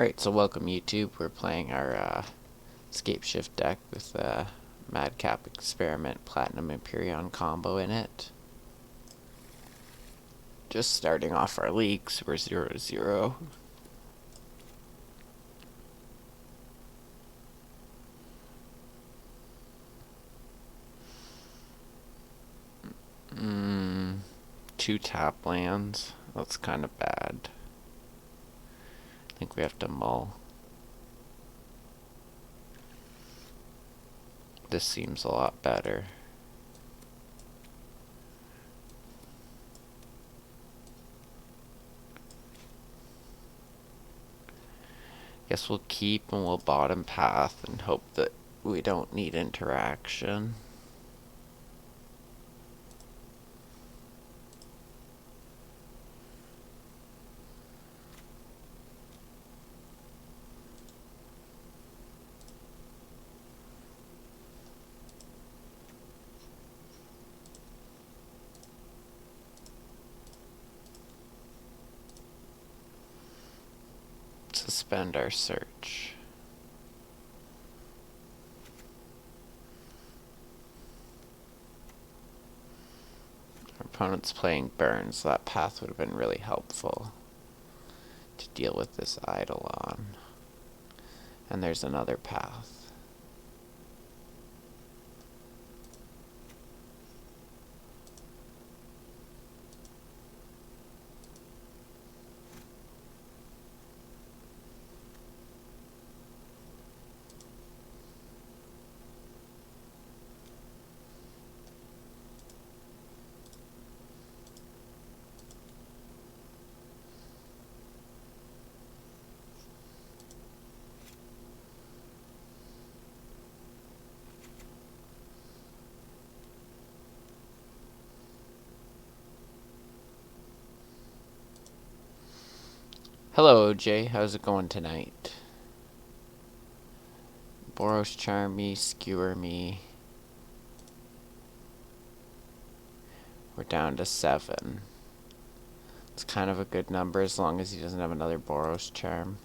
Alright, so welcome YouTube. We're playing our Scapeshift deck with Madcap Experiment Platinum Empyrean combo in it. Just starting off our leagues, we're 0-0. Two tap lands. That's kind of bad. I think we have to mull. This seems a lot better. Guess we'll keep and we'll bottom path and hope that we don't need interaction. Suspend our search. Our opponent's playing burn, so that path would have been really helpful to deal with this Eidolon. And there's another path. Hello, OJ. How's it going tonight? Boros charm me, skewer me. We're down to 7. It's kind of a good number as long as he doesn't have another Boros charm.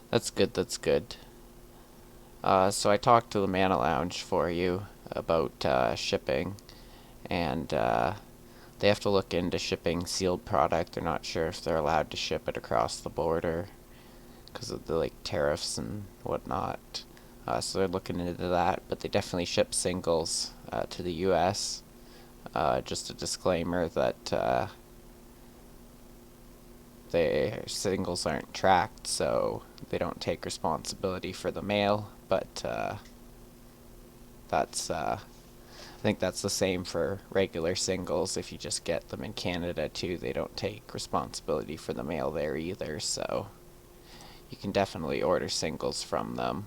That's good, that's good. So I talked to the Mana Lounge for you about shipping, and they have to look into shipping sealed product. They're not sure if they're allowed to ship it across the border because of the tariffs and whatnot. So they're looking into that, but they definitely ship singles to the US. Just a disclaimer that their singles aren't tracked, so they don't take responsibility for the mail, but I think that's the same for regular singles. If you just get them in Canada too, they don't take responsibility for the mail there either, so you can definitely order singles from them.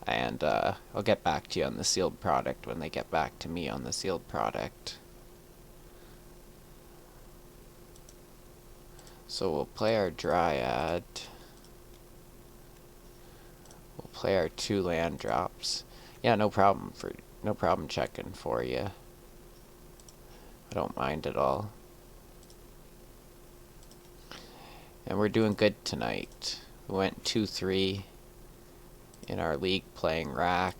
And I'll get back to you on the sealed product when they get back to me on the sealed product. So we'll play our Dryad. We'll play our 2 land drops. Yeah, no problem checking for you. I don't mind at all. And we're doing good tonight. We went 2-3 in our league playing rack.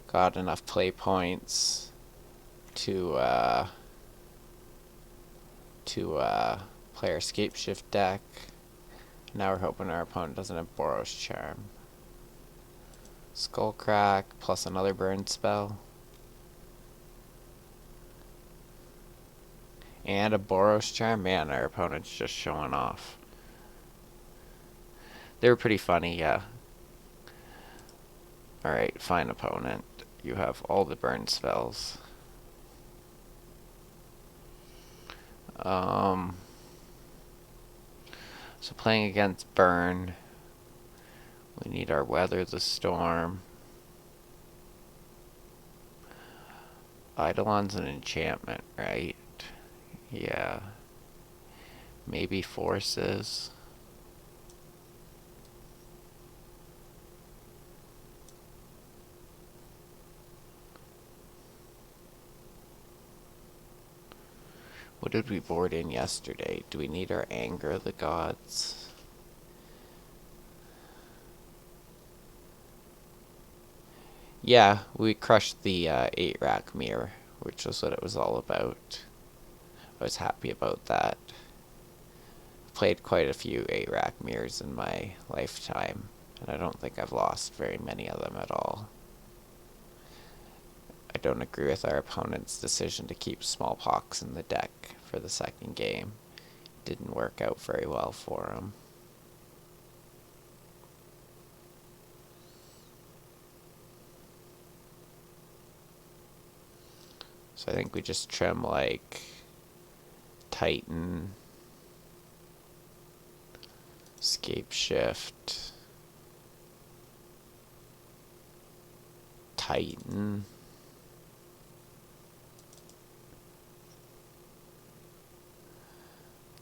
Got enough play points to play our Scapeshift deck. Now we're hoping our opponent doesn't have Boros Charm. Skullcrack plus another burn spell. And a Boros Charm. Man, our opponent's just showing off. They were pretty funny, yeah. Alright, fine opponent. You have all the burn spells. So playing against burn, we need our Weather the Storm. Eidolon's an enchantment, right? Yeah. Maybe Forces. What did we board in yesterday? Do we need our Anger of the Gods? Yeah, we crushed the 8-rack mirror, which was what it was all about. I was happy about that. Played quite a few 8-rack mirrors in my lifetime, and I don't think I've lost very many of them at all. I don't agree with our opponent's decision to keep Smallpox in the deck for the second game. Didn't work out very well for him. So I think we just trim like Titan, Scapeshift, Titan,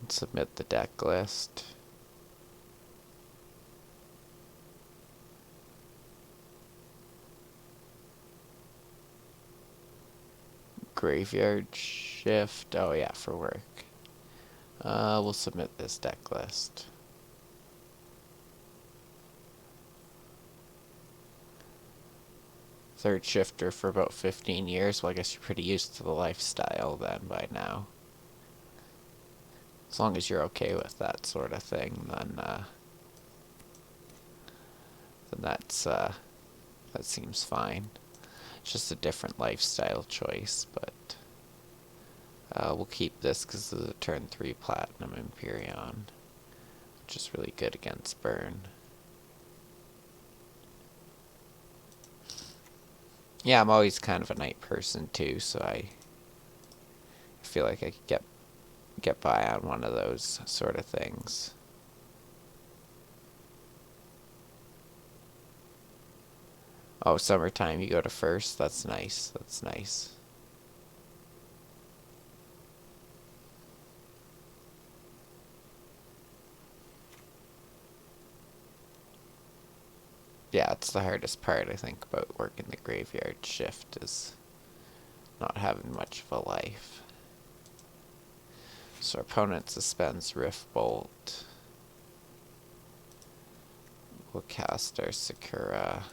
and submit the deck list. Graveyard shift. Oh yeah, for work. We'll submit this deck list. Third shifter for about 15 years. Well, I guess you're pretty used to the lifestyle then by now. As long as you're okay with that sort of thing, then that seems fine. It's just a different lifestyle choice, but we'll keep this because this is a turn 3 Platinum Empyrean, which is really good against burn. Yeah, I'm always kind of a night person too, so I feel like I could get by on one of those sort of things. Oh, summertime, you go to first? That's nice. That's nice. Yeah, it's the hardest part, I think, about working the graveyard shift is not having much of a life. So our opponent suspends Rift Bolt. We'll cast our Sakura.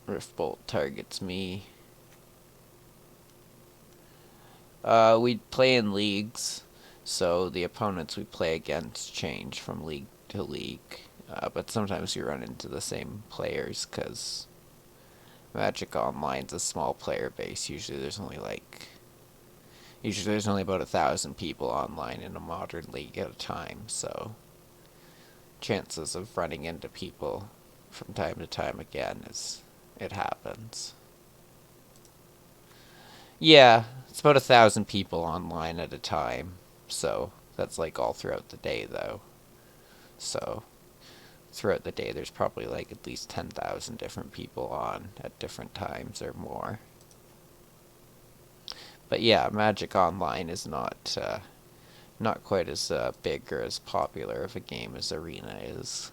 Rift Bolt targets me. We play in leagues, so the opponents we play against change from league to league. But sometimes we run into the same players because Magic Online's a small player base. Usually there's only about 1,000 people online in a modern league at a time, so chances of running into people from time to time again it happens. Yeah, it's about 1,000 people online at a time, so that's like all throughout the day though. So throughout the day there's probably like at least 10,000 different people on at different times or more. But yeah, Magic Online is not quite as big or as popular of a game as Arena is.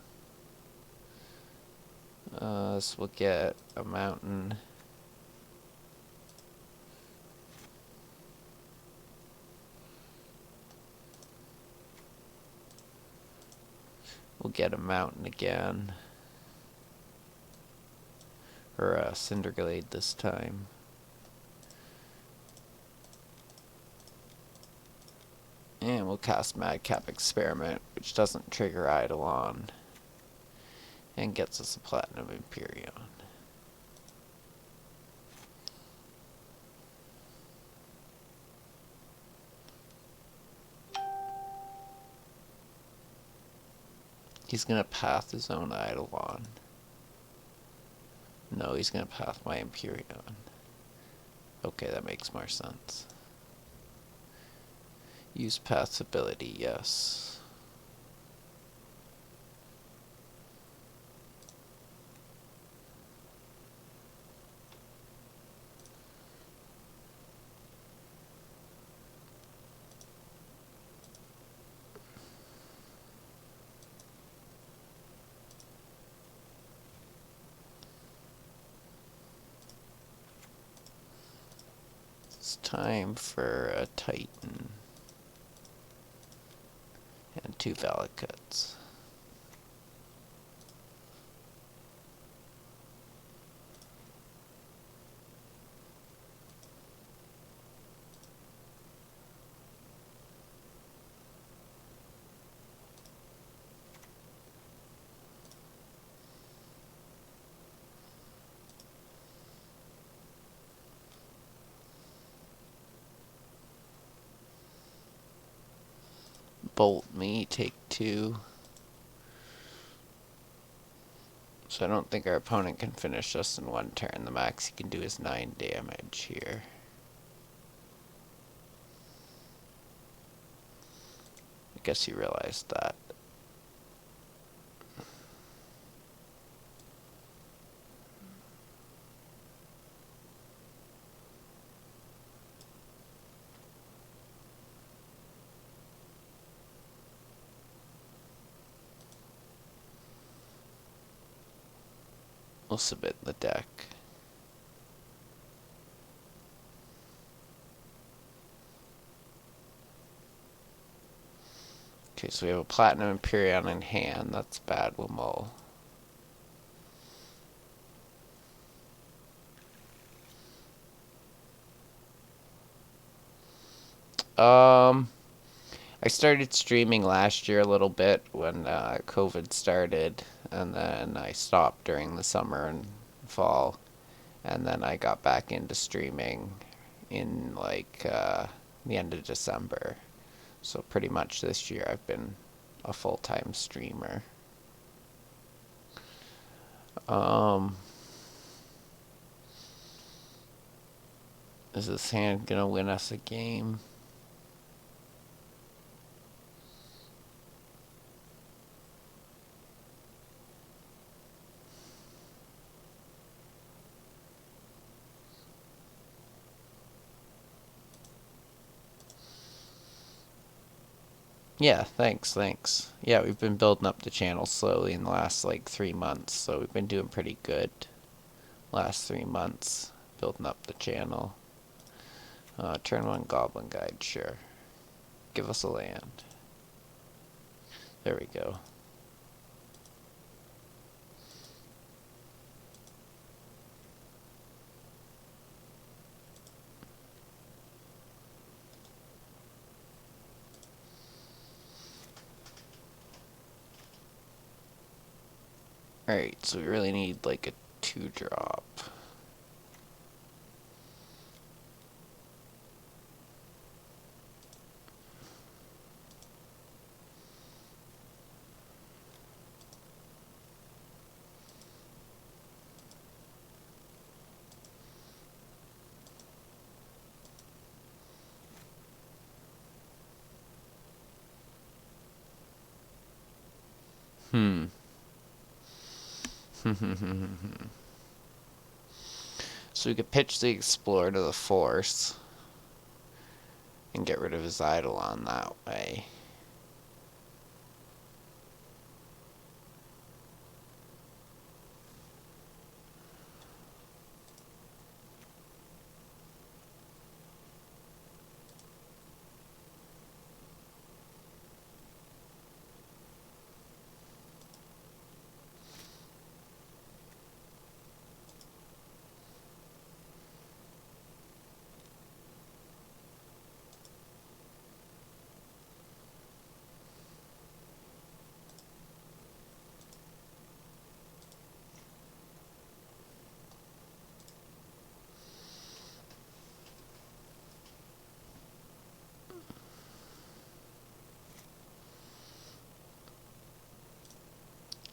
So we'll get a mountain. We'll get a mountain again. Or a Cinderglade this time. And we'll cast Madcap Experiment, which doesn't trigger Eidolon. And gets us a Platinum Empyrean. He's gonna path his own Eidolon. No, he's gonna path my Empyrean. Okay, that makes more sense. Use path's ability, yes. It's time for a Titan and 2 valid cuts. Bolt me, take 2. So I don't think our opponent can finish us in 1 turn. The max he can do is 9 damage here. I guess he realized that. We'll submit the deck. Okay, so we have a Platinum Empyrean in hand. That's bad. We'll mull. I started streaming last year a little bit when COVID started, and then I stopped during the summer and fall, and then I got back into streaming in like the end of December. So pretty much this year I've been a full-time streamer. Is this hand gonna win us a game? Yeah, thanks. Yeah, we've been building up the channel slowly in the last like 3 months, so we've been doing pretty good last 3 months building up the channel. Turn 1 Goblin Guide, sure. Give us a land. There we go. Alright, so we really need like a 2-drop. So we could pitch the Explorer to the Force and get rid of his Eidolon that way.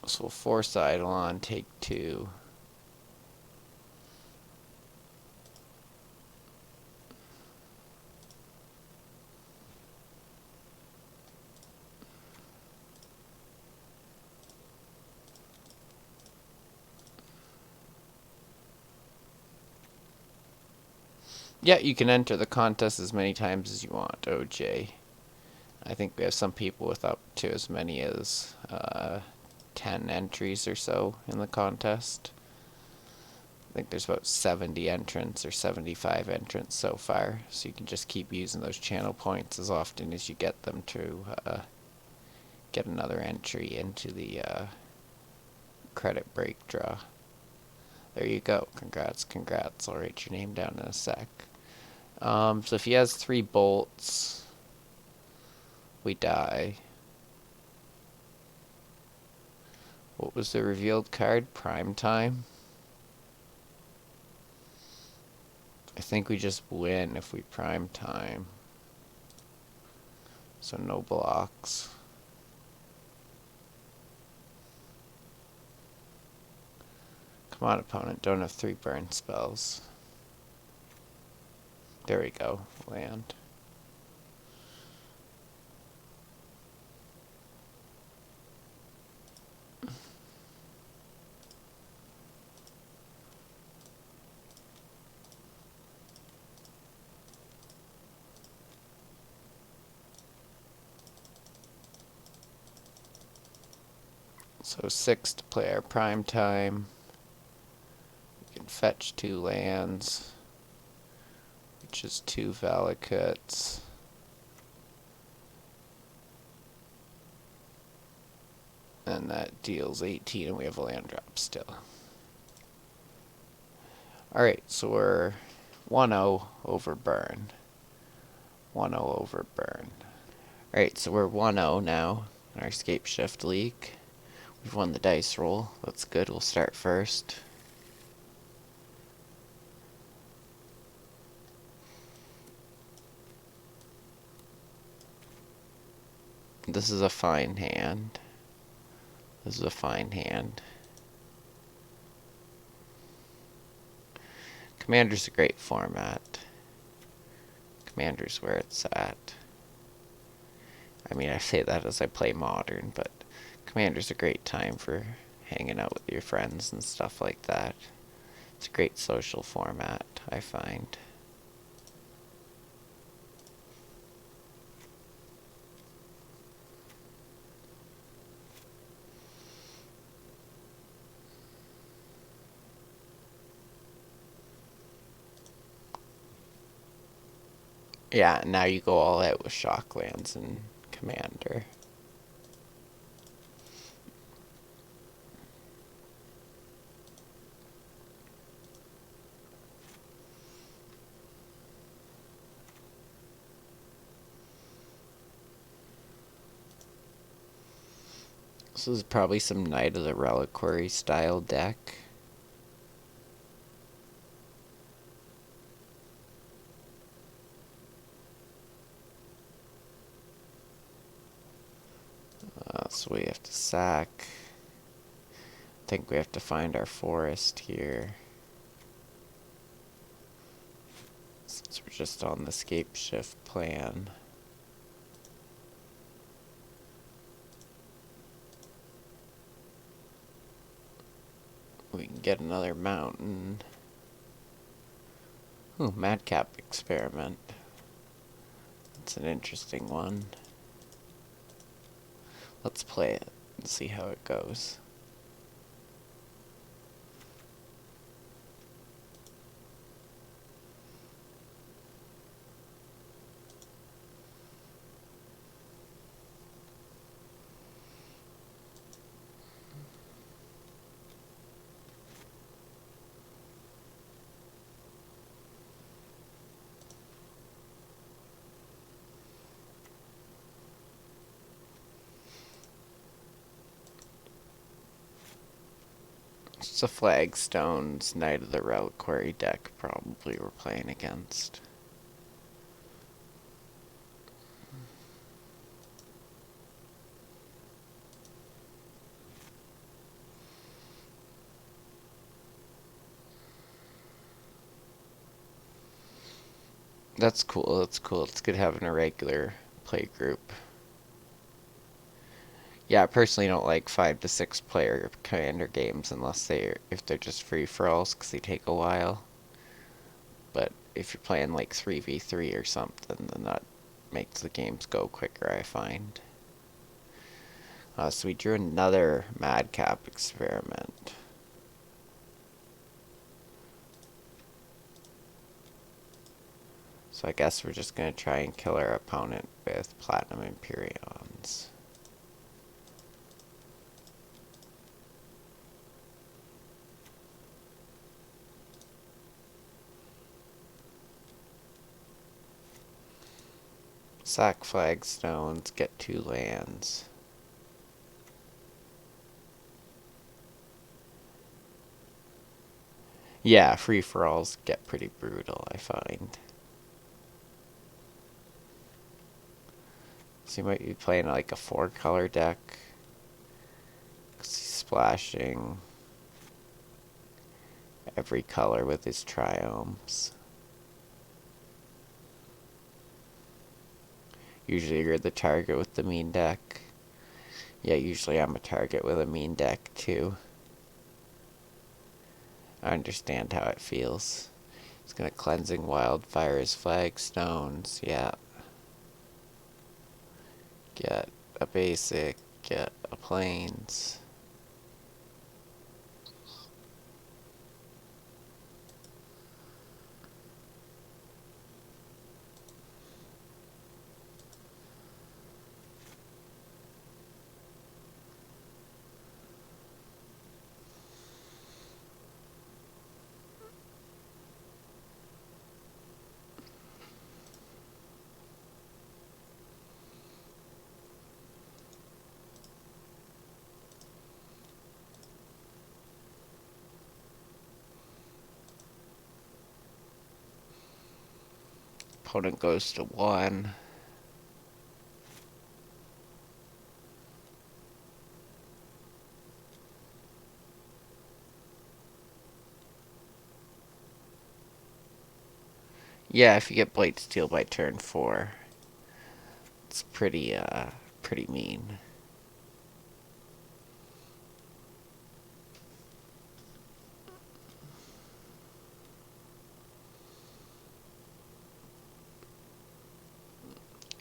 So we'll force Eidolon, take 2. Yeah, you can enter the contest as many times as you want, OJ. I think we have some people with up to as many as 10 entries or so in the contest. I think there's about 70 entrants or 75 entrants so far, so you can just keep using those channel points as often as you get them to get another entry into the credit break draw. There you go. Congrats, congrats. I'll write your name down in a sec. So if he has 3 bolts, we die. What was the revealed card? Prime time? I think we just win if we prime time. So no blocks. Come on, opponent. Don't have 3 burn spells. There we go. Land. So 6 to play our prime time. We can fetch 2 lands, which is 2 Valakuts. And that deals 18, and we have a land drop still. Alright, so we're 1-0 over burn. 1-0 over burn. Alright, so we're 1-0 now in our Scapeshift League. We've won the dice roll. That's good. We'll start first. This is a fine hand. This is a fine hand. Commander's a great format. Commander's where it's at. I mean, I say that as I play Modern, but Commander's a great time for hanging out with your friends and stuff like that. It's a great social format, I find. Yeah, now you go all out with Shocklands and Commander. This is probably some Knight of the Reliquary style deck. So we have to sack. I think we have to find our forest here. Since we're just on the Scapeshift plan. We can get another mountain. Ooh, Madcap experiment. That's an interesting one. Let's play it and see how it goes. It's a Flagstone's Knight of the Reliquary deck probably we're playing against. That's cool, that's cool. It's good having a regular play group. Yeah, I personally don't like 5 to 6 player Commander games unless if they're just free-for-alls because they take a while. But if you're playing like 3v3 or something, then that makes the games go quicker, I find. So we drew another Madcap experiment. So I guess we're just going to try and kill our opponent with Platinum Empyreans. Sack flagstones, get 2 lands. Yeah, free-for-alls get pretty brutal, I find. So he might be playing like a 4-color deck. 'Cause he's splashing every color with his triomes. Usually you're the target with the mean deck. Yeah, usually I'm a target with a mean deck too. I understand how it feels. He's gonna Cleansing Wildfire his flagstones, yeah. Get a basic, get a plains. Opponent goes to 1. Yeah, if you get Blight Steel by turn 4, it's pretty mean.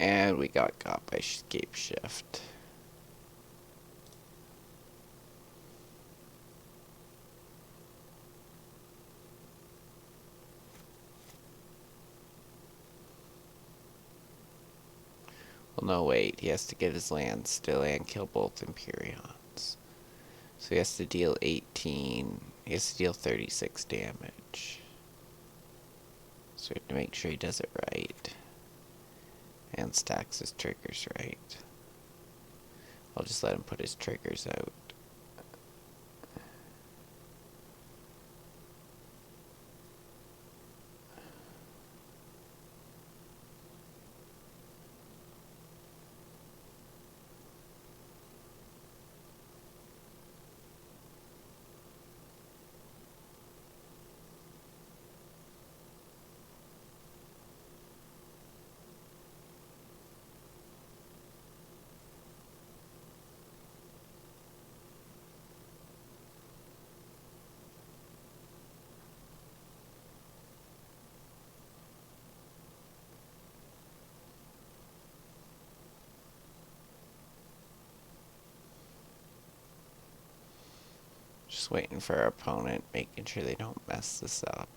And we got by Scapeshift. Well, no, wait. He has to get his land still and kill both Empyreans. So he has to deal 18. He has to deal 36 damage. So we have to make sure he does it right. And stacks his triggers right. I'll just let him put his triggers out. Just waiting for our opponent, making sure they don't mess this up.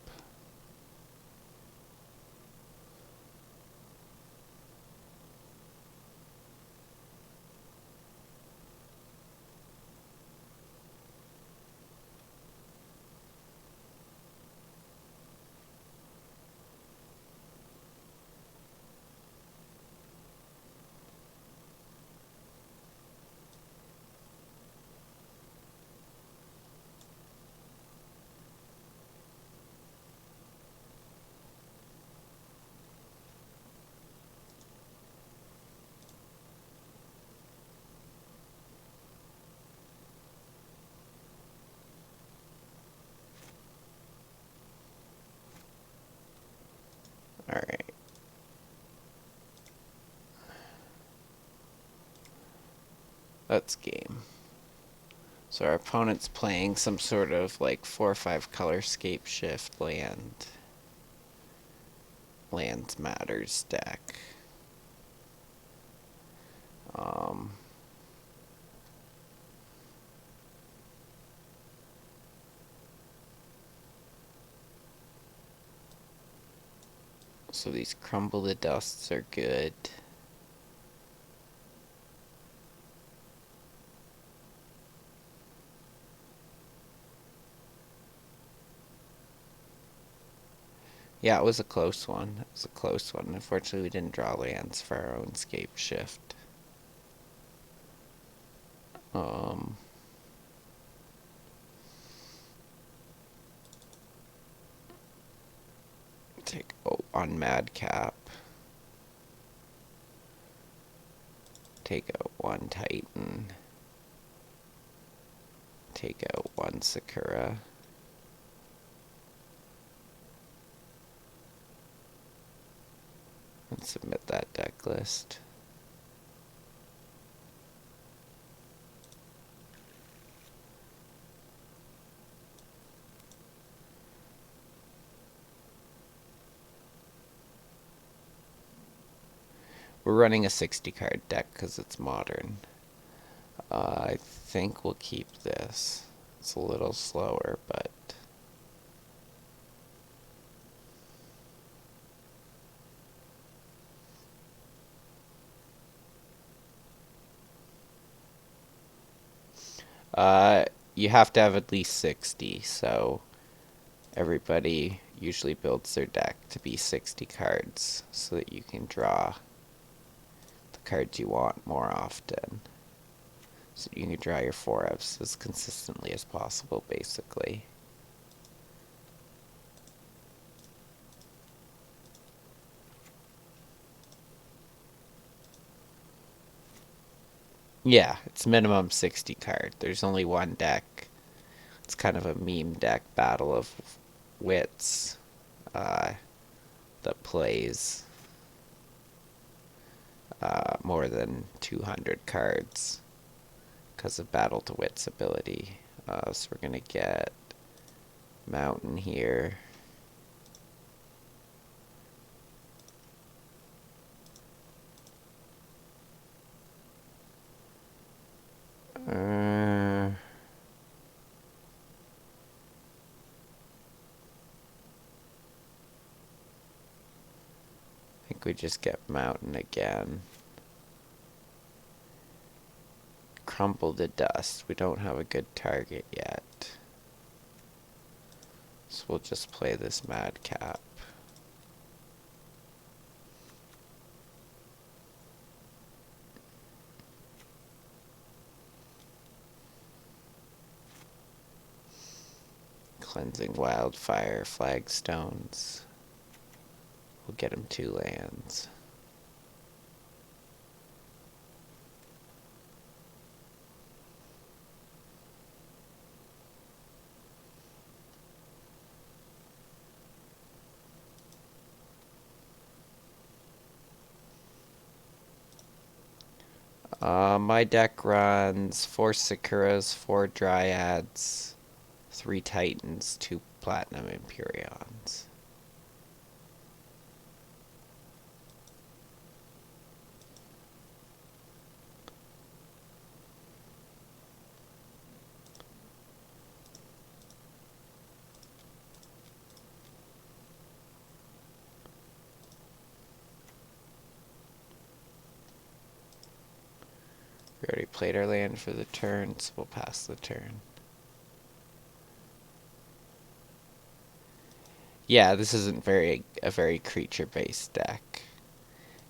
Alright. That's game. So our opponent's playing some sort of like 4 or 5 color Scapeshift lands matters deck. So these crumble to dusts are good. Yeah, it was a close one. It was a close one. Unfortunately, we didn't draw lands for our own Scapeshift. Um, take on Madcap. Take out one Titan. Take out one Sakura. And submit that deck list. We're running a 60 card deck because it's modern. I think we'll keep this. It's a little slower, but you have to have at least 60, so everybody usually builds their deck to be 60 cards so that you can draw the cards you want more often. So you can draw your 4Fs as consistently as possible, basically. Yeah, it's minimum 60 card. There's only one deck. It's kind of a meme deck, Battle of Wits, that plays more than 200 cards because of Battle to Wits ability. So we're going to get Mountain here. I think we just get Mountain again. Crumble to dust. We don't have a good target yet. So we'll just play this Madcap. Cleansing Wildfire, Flagstones. We'll get him 2 lands. My deck runs 4 Sakuras, 4 Dryads, 3 Titans, 2 Platinum Empyreons. We already played our land for the turn, so we'll pass the turn. Yeah, this isn't a very creature-based deck.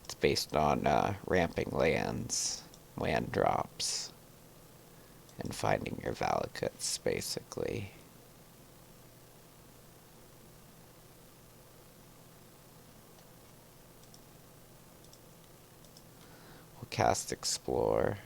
It's based on ramping lands, land drops, and finding your Valakuts, basically. We'll cast Explore.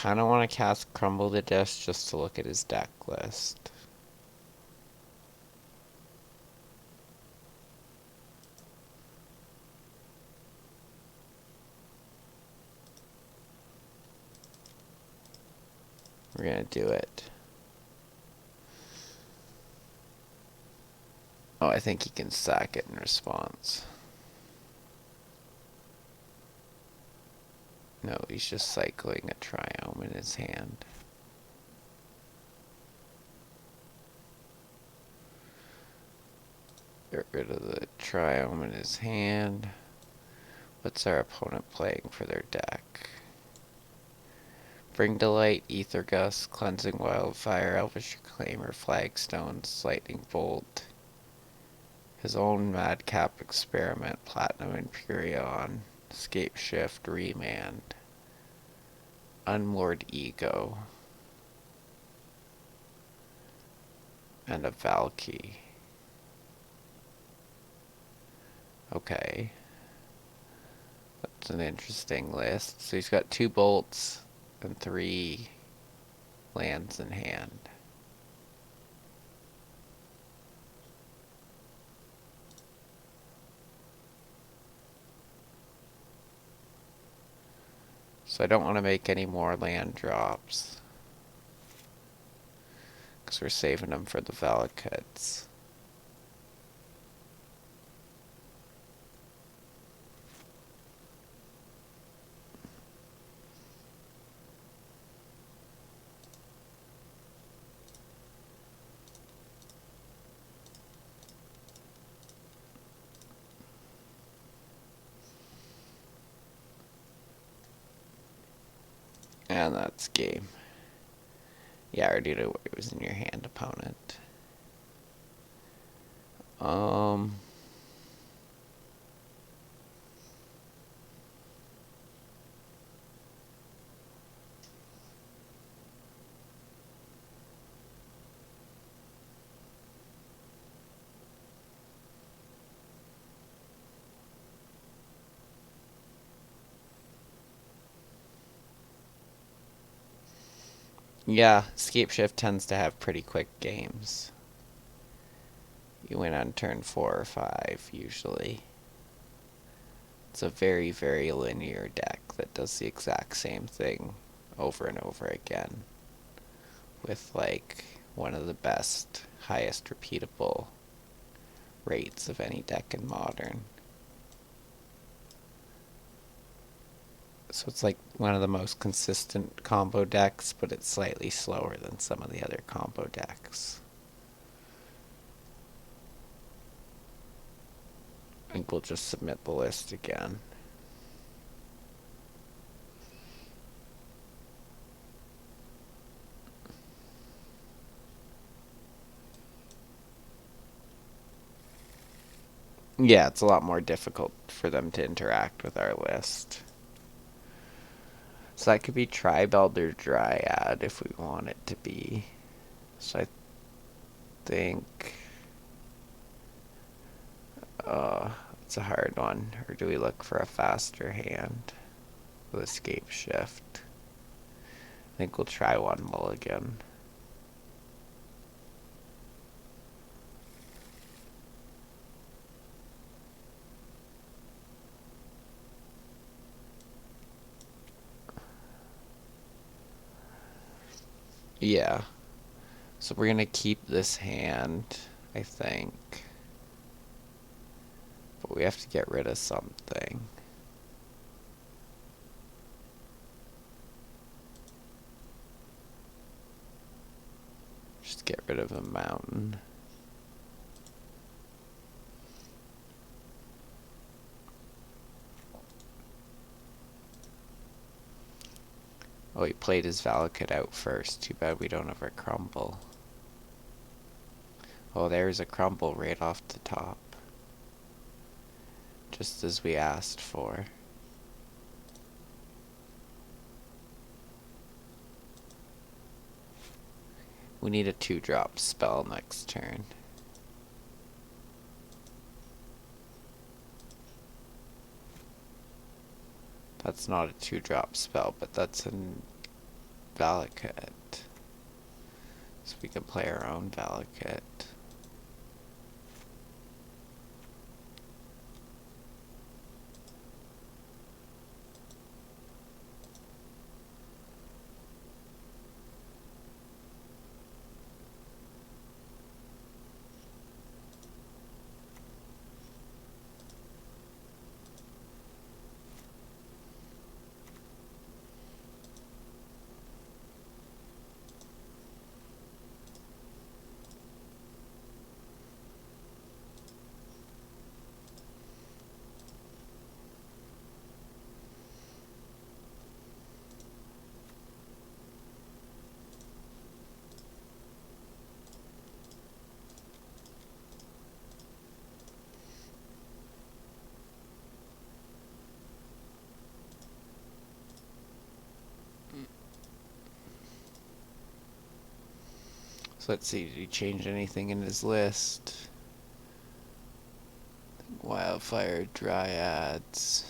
kind of want to cast Crumble the Disc just to look at his deck list. We're gonna do it. Oh, I think he can sack it in response. No, he's just cycling a Triome in his hand. Get rid of the Triome in his hand. What's our opponent playing for their deck? Bring Delight, Ether Gust, Cleansing Wildfire, Elvish Reclaimer, Flagstones, Lightning Bolt, his own Madcap Experiment, Platinum Imperion, Scapeshift, Remand, Unmoored Ego, and a Valky. Okay. That's an interesting list. So he's got 2 bolts and 3 lands in hand. So I don't want to make any more land drops, because we're saving them for the Valakutes. And that's game. Yeah, I already knew what was in your hand, opponent. Yeah, Scapeshift tends to have pretty quick games. You win on turn 4 or 5, usually. It's a very, very linear deck that does the exact same thing over and over again, with like one of the best, highest repeatable rates of any deck in Modern. So it's like one of the most consistent combo decks, but it's slightly slower than some of the other combo decks. I think we'll just submit the list again. Yeah, it's a lot more difficult for them to interact with our list. So that could be Tribald or Dryad if we want it to be. So I think it's a hard one. Or do we look for a faster hand with Scapeshift? I think we'll try one mulligan. Yeah. So we're gonna keep this hand, I think. But we have to get rid of something. Just get rid of a mountain. Oh, he played his Valakut out first. Too bad we don't have a Crumble. Oh, there's a Crumble right off the top. Just as we asked for. We need a 2-drop spell next turn. That's not a 2-drop spell, but that's an Valakut. So we can play our own Valakut. So let's see, did he change anything in his list? Wildfire, Dryads,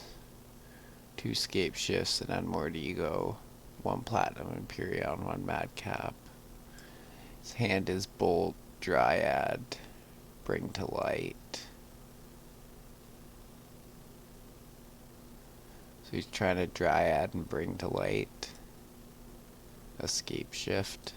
2 Scapeshifts, and Unmoored Ego, 1 Platinum Imperion, 1 Madcap. His hand is Bolt, Dryad, Bring to Light. So he's trying to Dryad and Bring to Light. A Scapeshift.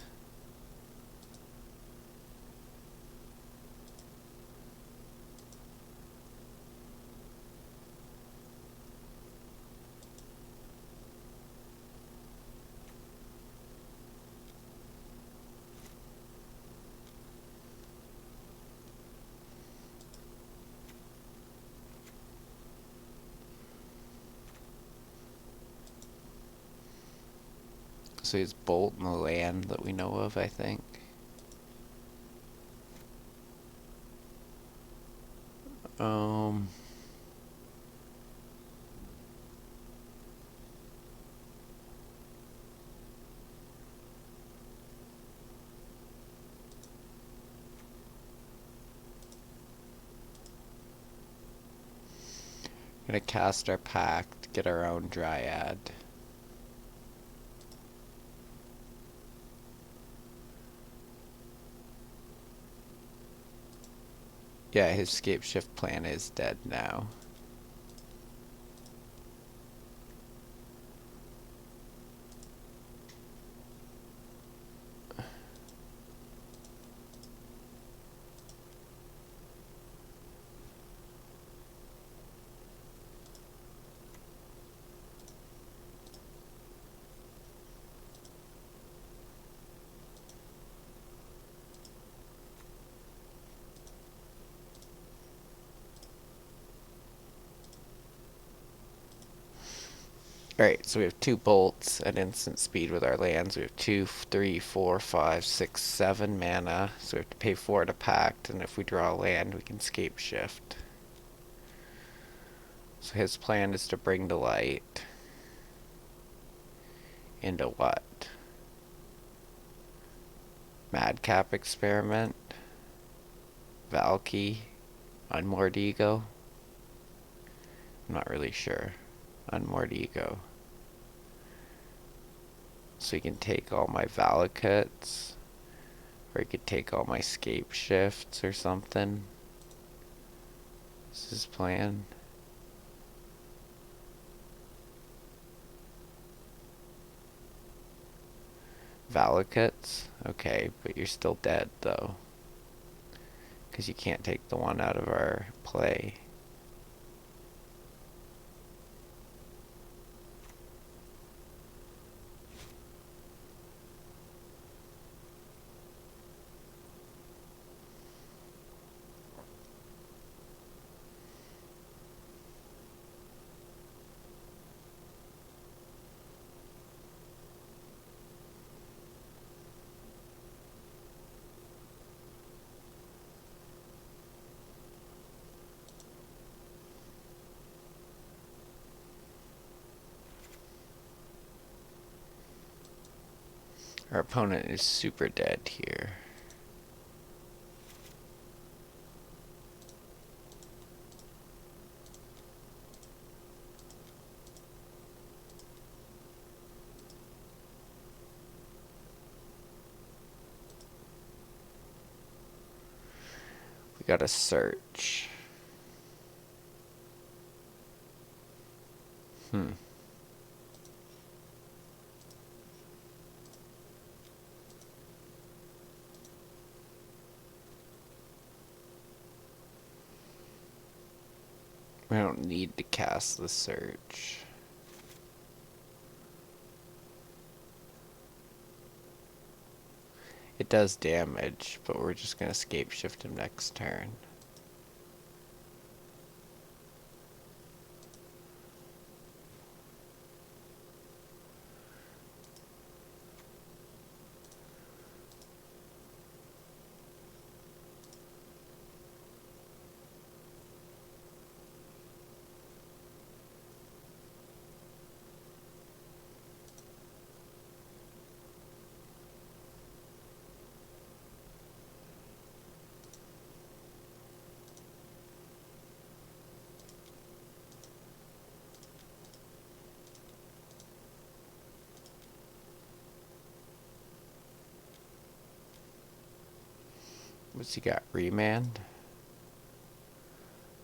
So he's Bolt in the land that we know of, I think. Gonna cast our pact, get our own Dryad. Yeah, his Scapeshift plan is dead now. Alright, so we have 2 bolts at instant speed with our lands. We have 2, 3, 4, 5, 6, 7 mana. So we have to pay 4 to pact, and if we draw a land, we can Scapeshift. So his plan is to bring to light into what? Madcap Experiment? Valky? Unmoored Ego? I'm not really sure. Unmoored Ego. So he can take all my Valakuts, or he could take all my Scapeshifts or something. This is his plan. Valakuts? Okay, but you're still dead though, because you can't take the one out of our play. Our opponent is super dead here. gotta search. We don't need to cast the search. It does damage, but we're just gonna Scapeshift him next turn. What's he got? Remand?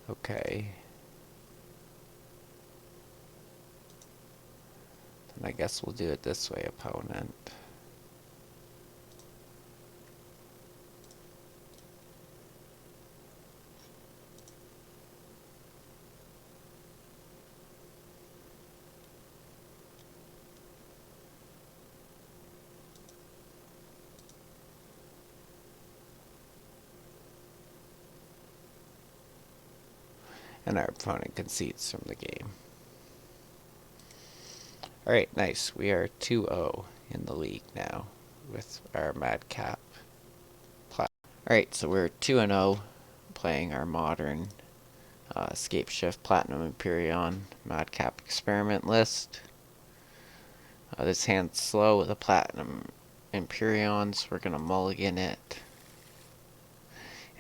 Okay. Then I guess we'll do it this way, opponent. And our opponent concedes from the game. Alright, nice. We are 2-0 in the league now with our Madcap. Alright, so we're 2-0 playing our modern Scapeshift Platinum Empyreon Madcap experiment list. This hand's slow with a Platinum Empyreons. We're going to mulligan it.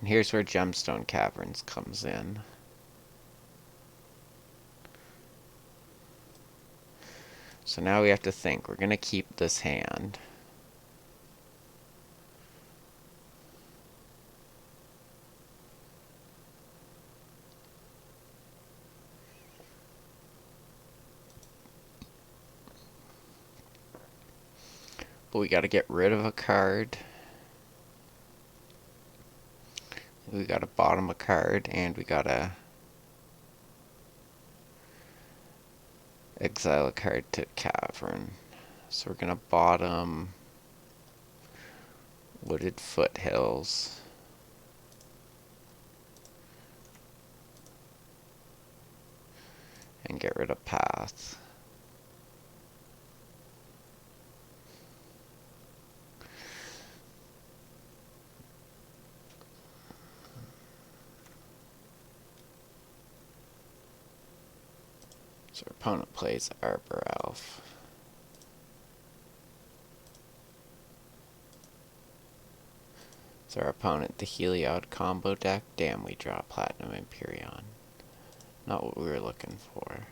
And here's where Gemstone Caverns comes in. So now we have to think. We're going to keep this hand. But we got to get rid of a card. We got to bottom a card, and we got to exile a card to Cavern. So we're going to bottom Wooded Foothills. And get rid of Path. So our opponent plays Arbor Elf. So our opponent, the Heliod combo deck. Damn, we draw Platinum Empyreon. Not what we were looking for.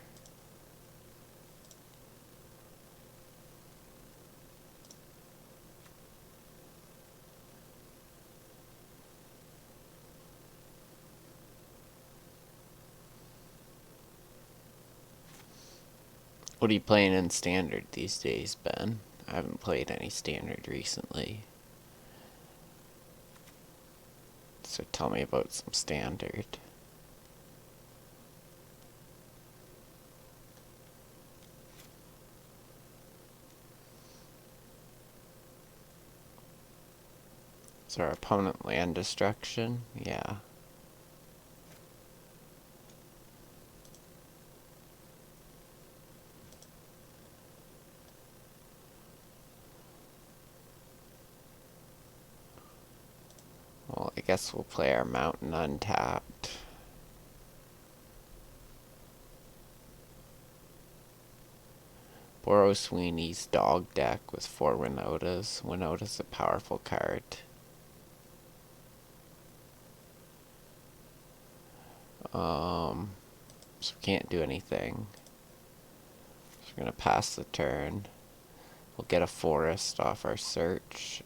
What are you playing in Standard these days, Ben? I haven't played any Standard recently. So tell me about some Standard. So our opponent land destruction? Yeah. Well, I guess we'll play our Mountain untapped. Boros Sweeney's dog deck with 4 Winotas. Winota's a powerful card. So we can't do anything. So we're gonna pass the turn. We'll get a forest off our search.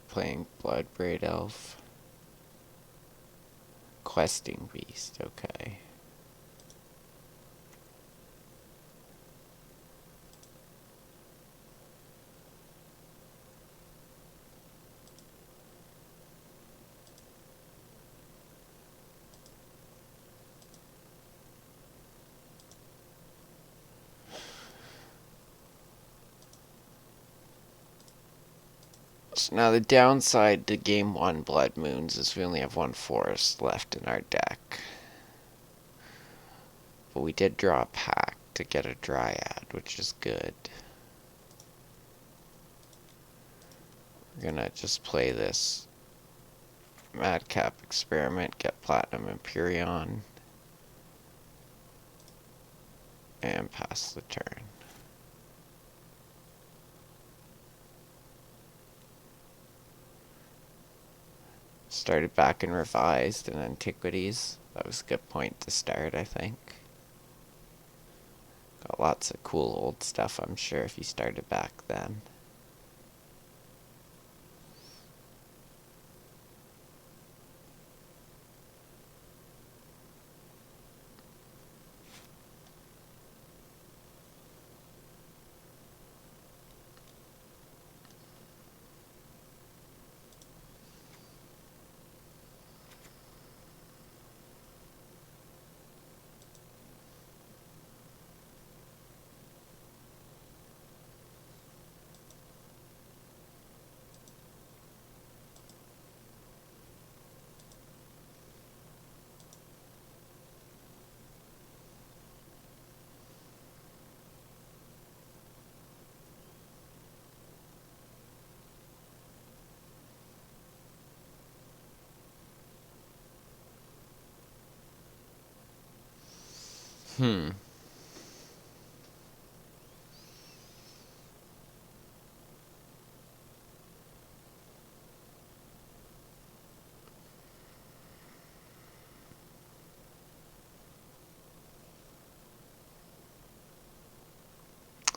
playing Bloodbraid Elf. Questing Beast, okay. So now the downside to game 1 Blood Moons is we only have 1 forest left in our deck. But we did draw a pack to get a Dryad, which is good. We're gonna just play this Madcap experiment, get Platinum Empyrean, and pass the turn. Started back in Revised and Antiquities. That was a good point to start, I think. Got lots of cool old stuff, I'm sure, if you started back then.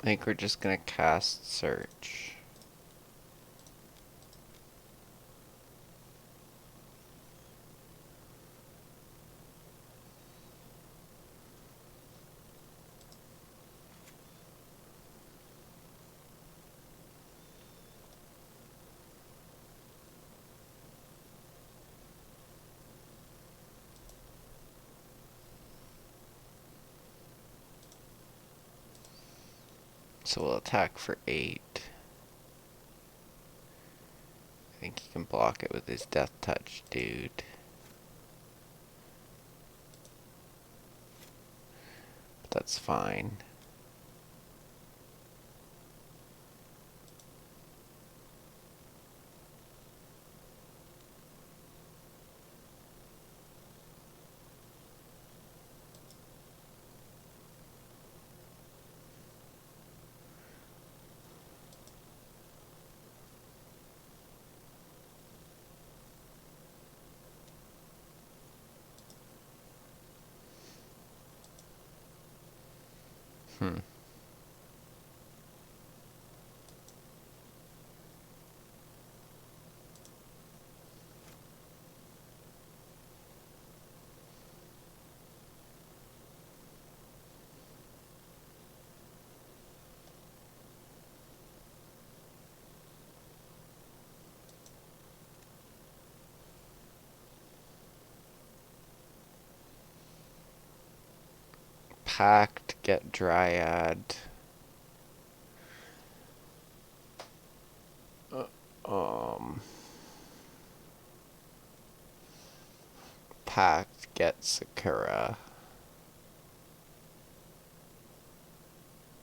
I think we're just gonna cast Search. So we'll attack for 8. I think he can block it with his Death Touch, dude. But that's fine. Pact, get Dryad. Pact, get Sakura.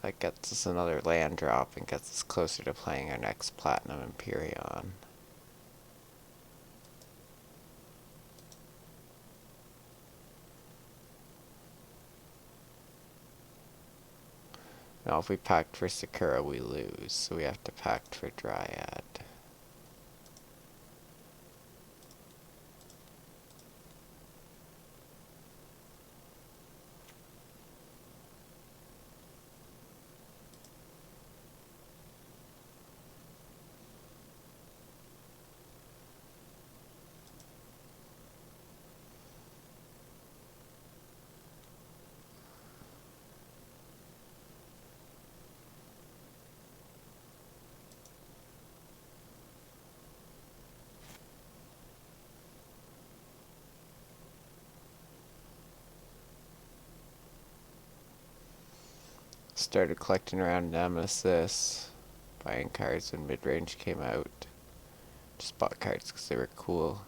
That gets us another land drop and gets us closer to playing our next Platinum Empyrean. Now if we pact for Sakura, we lose, so we have to pact for Dryad. Started collecting around Nemesis, buying cards when mid-range came out. Just bought cards because they were cool.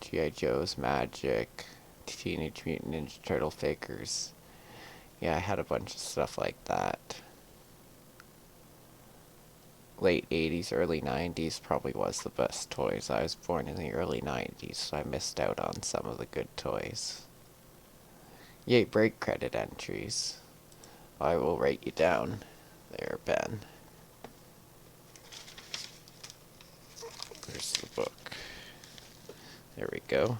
G.I. Joe's, Magic, Teenage Mutant Ninja Turtle figures. Yeah, I had a bunch of stuff like that. Late 80s, early 90s probably was the best toys. I was born in the early 90s, so I missed out on some of the good toys. Yay, break credit entries. I will write you down there, Ben. Where's the book? There we go.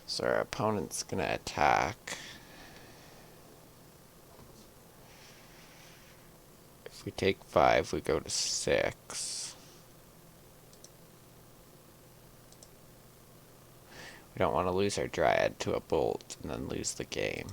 So our opponent's gonna attack. If we take 5, we go to 6. We don't want to lose our Dryad to a Bolt and then lose the game.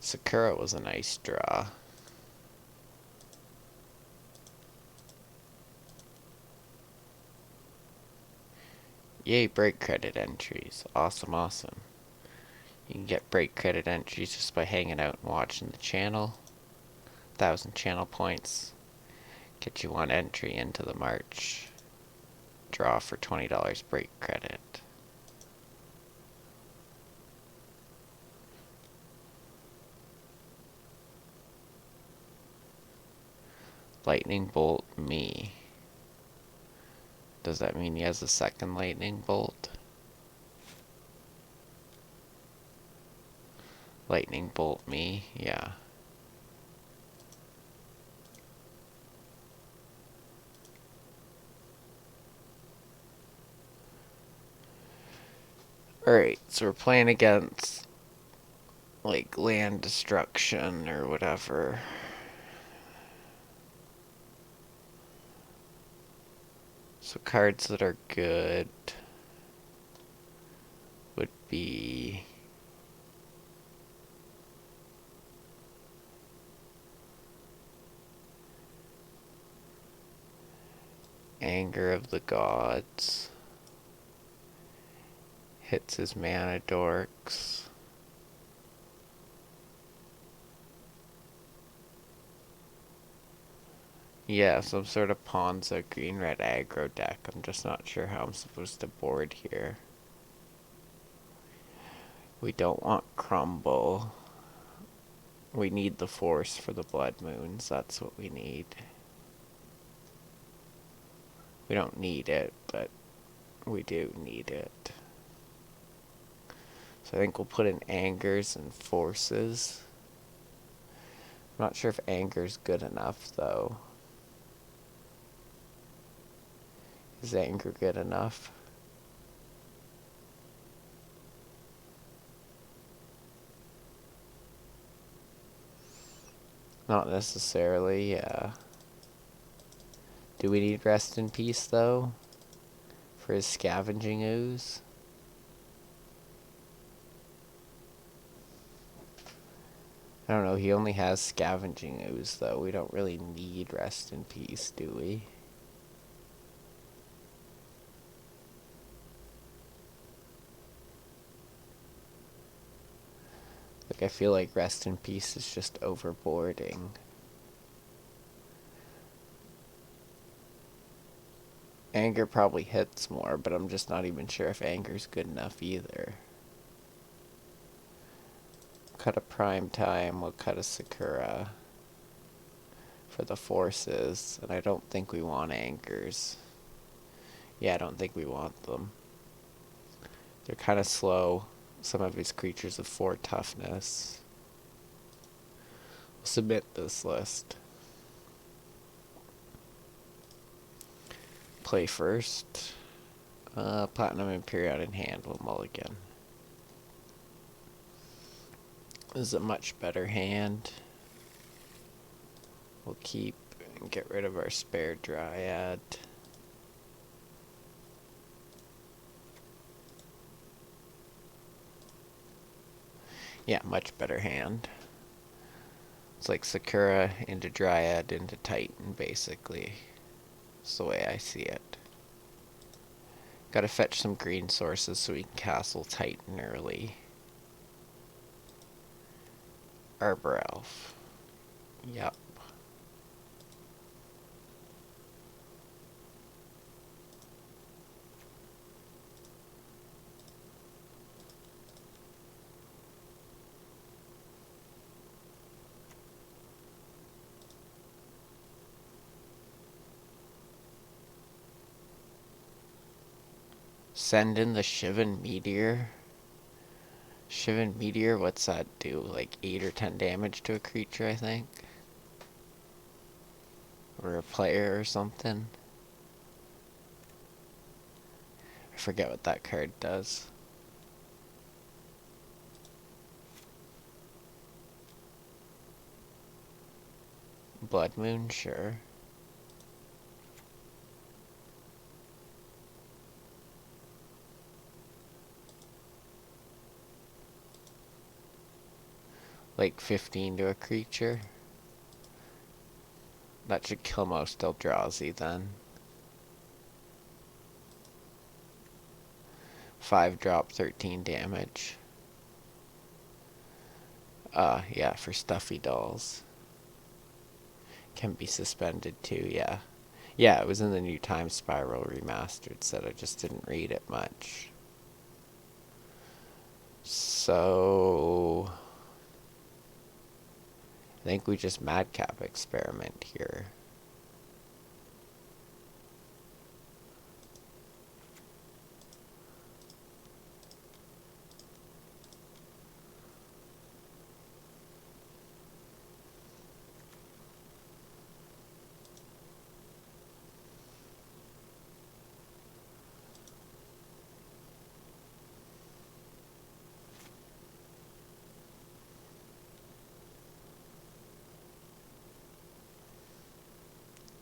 Sakura was a nice draw. Yay, break credit entries. Awesome, awesome. You can get break credit entries just by hanging out and watching the channel. 1,000 channel points. Get you 1 entry into the March draw for $20 break credit. Lightning Bolt me. Does that mean he has a second lightning bolt? Lightning Bolt me, yeah. Alright, so we're playing against like land destruction or whatever. So cards that are good would be Anger of the Gods. Hits his mana dorks. Yeah, some sort of Ponza green-red aggro deck. I'm just not sure how I'm supposed to board here. We don't want Crumble. We need the Force for the Blood Moons. That's what we need. We don't need it, but we do need it. So I think we'll put in Angers and Forces. I'm not sure if Anger's good enough, though. Is Anger good enough? Not necessarily, yeah. Do we need Rest in Peace, though? For his Scavenging Ooze? I don't know, he only has Scavenging Ooze, though. We don't really need Rest in Peace, do we? Like, I feel like Rest in Peace is just overboarding. Anger probably hits more, but I'm just not even sure if Anger's good enough either. Cut a Prime Time, we'll cut a Sakura for the Forces, and I don't think we want Angers. Yeah, I don't think we want them. They're kind of slow. Some of his creatures have 4 toughness. We'll submit this list. Play first. Platinum Imperion in hand will mulligan. This is a much better hand. We'll keep and get rid of our spare Dryad. Yeah, much better hand. It's like Sakura into Dryad into Titan, basically. That's the way I see it. Gotta fetch some green sources so we can castle Titan early. Arbor Elf. Yep. Send in the Shivan Meteor. Shivan Meteor, what's that do? Like 8 or 10 damage to a creature, I think? Or a player or something? I forget what that card does. Blood Moon, sure. Like 15 to a creature. That should kill most Eldrazi then. 5-drop, 13 damage. Yeah, for stuffy dolls. Can be suspended too, yeah. Yeah, it was in the new Time Spiral remastered set. I just didn't read it much. So I think we just Madcap experiment here.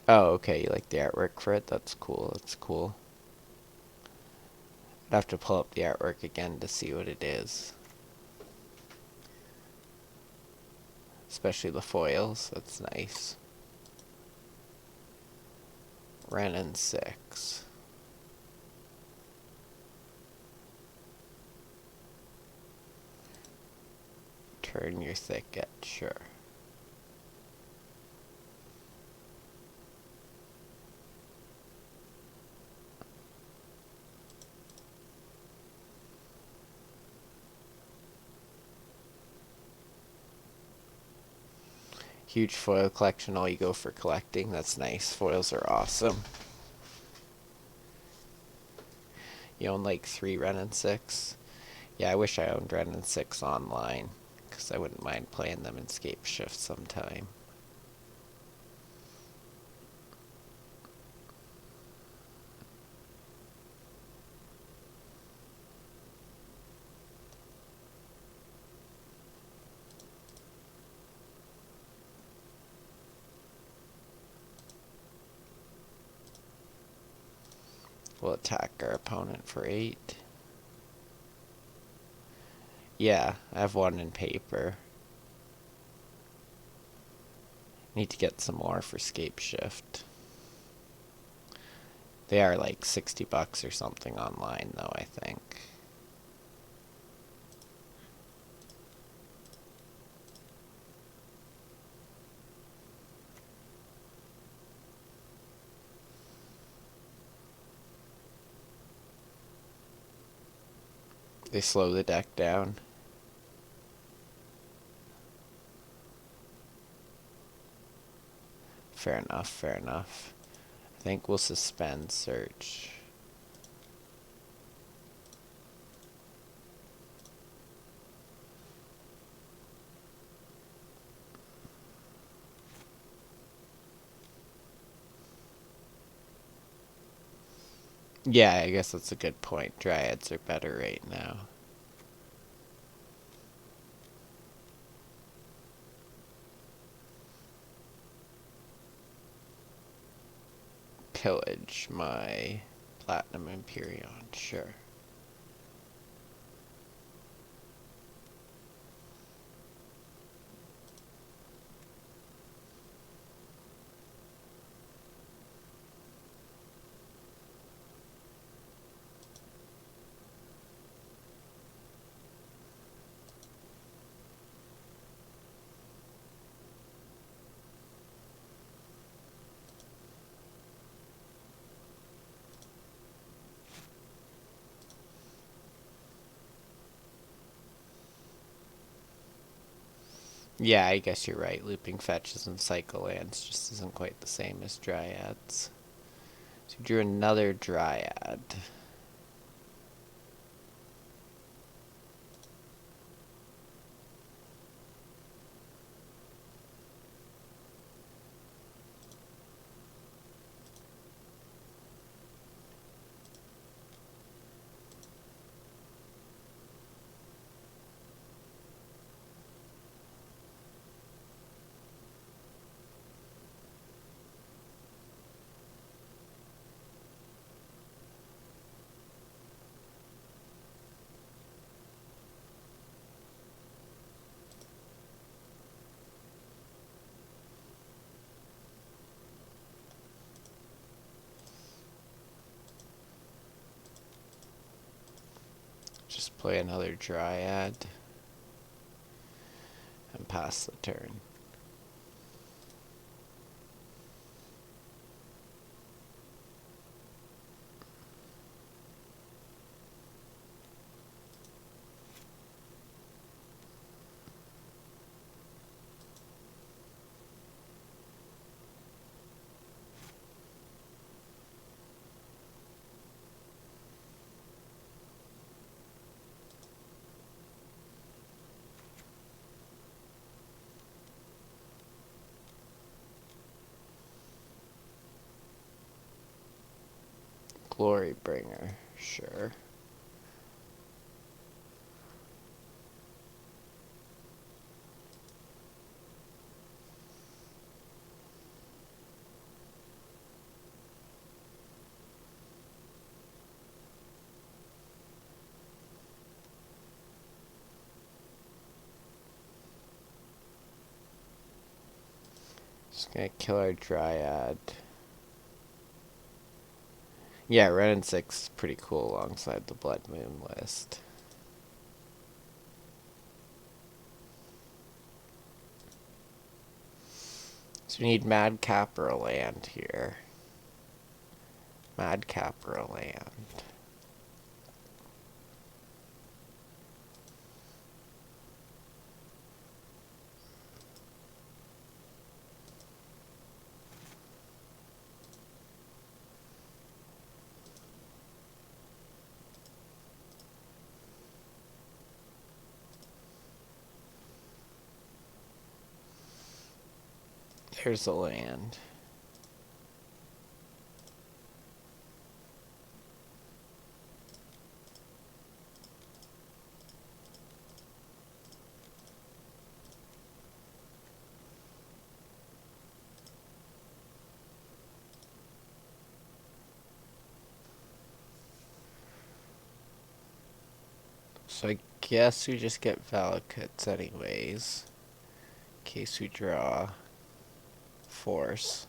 Oh, okay, you like the artwork for it? That's cool, that's cool. I'd have to pull up the artwork again to see what it is. Especially the foils, that's nice. Ren and 6. Turn your thicket, sure. Huge foil collection, all you go for collecting. That's nice. Foils are awesome. You own like 3 Ren and 6? Yeah, I wish I owned Ren and 6 online, because I wouldn't mind playing them in Scapeshift sometime. We'll attack our opponent for 8. Yeah, I have 1 in paper. Need to get some more for Scapeshift. They are like $60 or something online though, I think. They slow the deck down. Fair enough, fair enough. I think we'll suspend search. Yeah, I guess that's a good point. Dryads are better right now. Pillage my Platinum Empyrean, sure. Yeah, I guess you're right. Looping fetches and cycle lands just isn't quite the same as Dryads. So you drew another Dryad. Just play another Dryad and pass the turn. Glorybringer, sure. Just gonna kill our Dryad. Yeah, Red and 6 is pretty cool alongside the Blood Moon list. So we need Madcap or a land here. Madcap or a land. There's a land. So I guess we just get Valakuts anyways. In case we draw Force.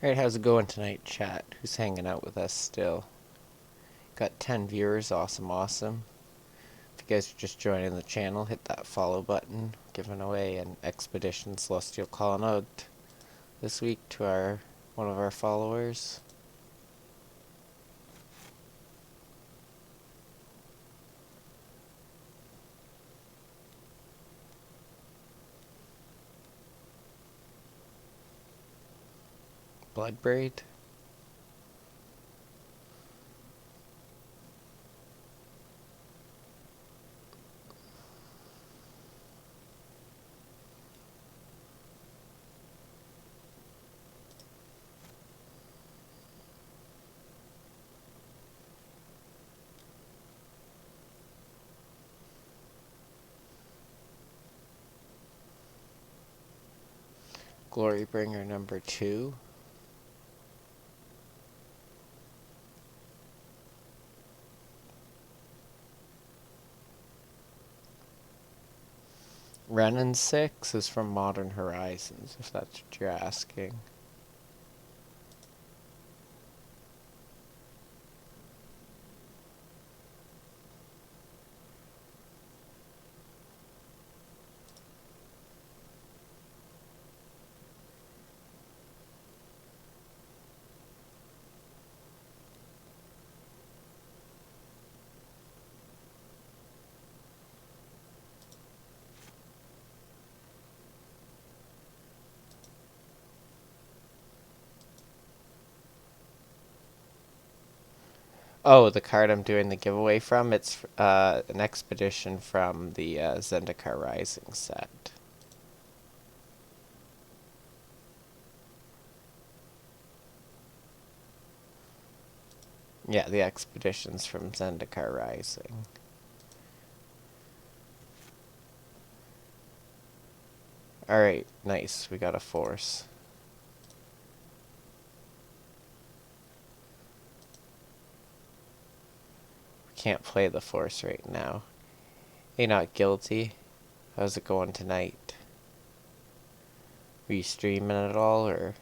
Alright, how's it going tonight, chat? Who's hanging out with us still? Got 10 viewers, awesome, awesome. If you guys are just joining the channel, hit that follow button. Giving away an Expedition Celestial Colonnade this week to one of our followers. Blood Braid? Glorybringer number 2. Renin 6 is from Modern Horizons, if that's what you're asking. Oh, the card I'm doing the giveaway from? It's an expedition from the Zendikar Rising set. Yeah, the expeditions from Zendikar Rising. Alright, nice. We got a force. We can't play the force right now. Hey, not guilty. How's it going tonight? Were you streaming at all, or?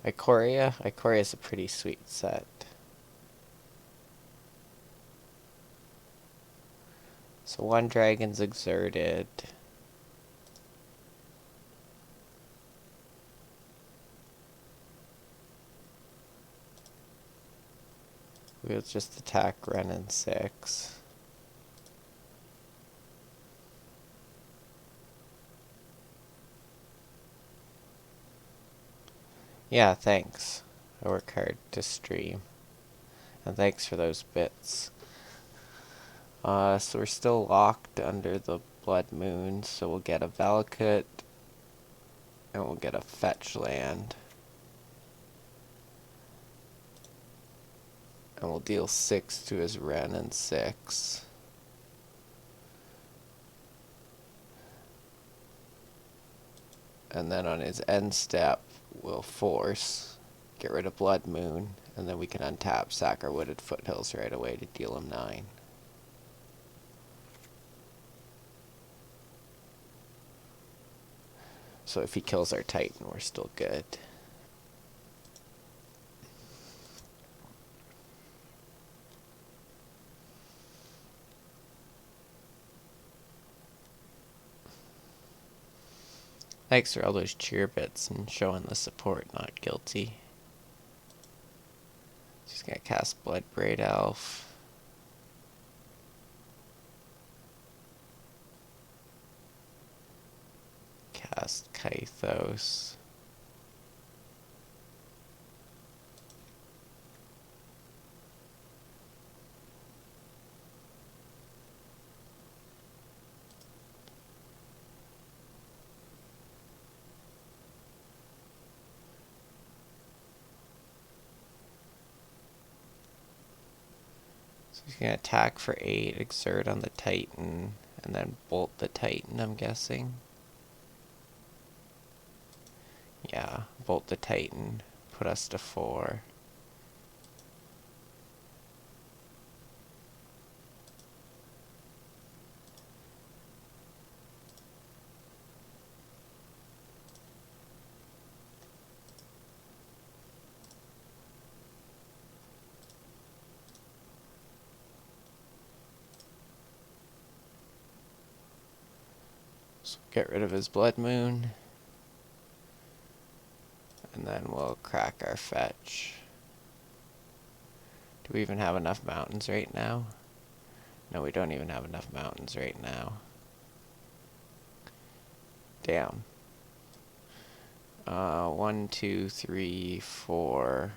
Ikoria? Ikoria's a pretty sweet set. So one dragon's exerted. We'll just attack Renin 6. Yeah, thanks. I work hard to stream. And thanks for those bits. So we're still locked under the Blood Moon, so we'll get a Valakut, and we'll get a fetch land. And we'll deal 6 to his Renin 6. And then on his end step, we'll force, get rid of Blood Moon, and then we can untap, sack our Wooded Foothills right away to deal him 9. So if he kills our Titan, we're still good. Thanks for all those cheer bits and showing the support, not guilty. Just gonna cast Bloodbraid Elf. Cast Kythos. So he's gonna attack for 8, exert on the Titan, and then bolt the Titan, I'm guessing. Yeah, bolt the Titan, put us to 4. So get rid of his Blood Moon. And then we'll crack our fetch. Do Do we even have enough mountains right now? No, we don't even have enough mountains right now. Damn. 1, 2, 3, 4.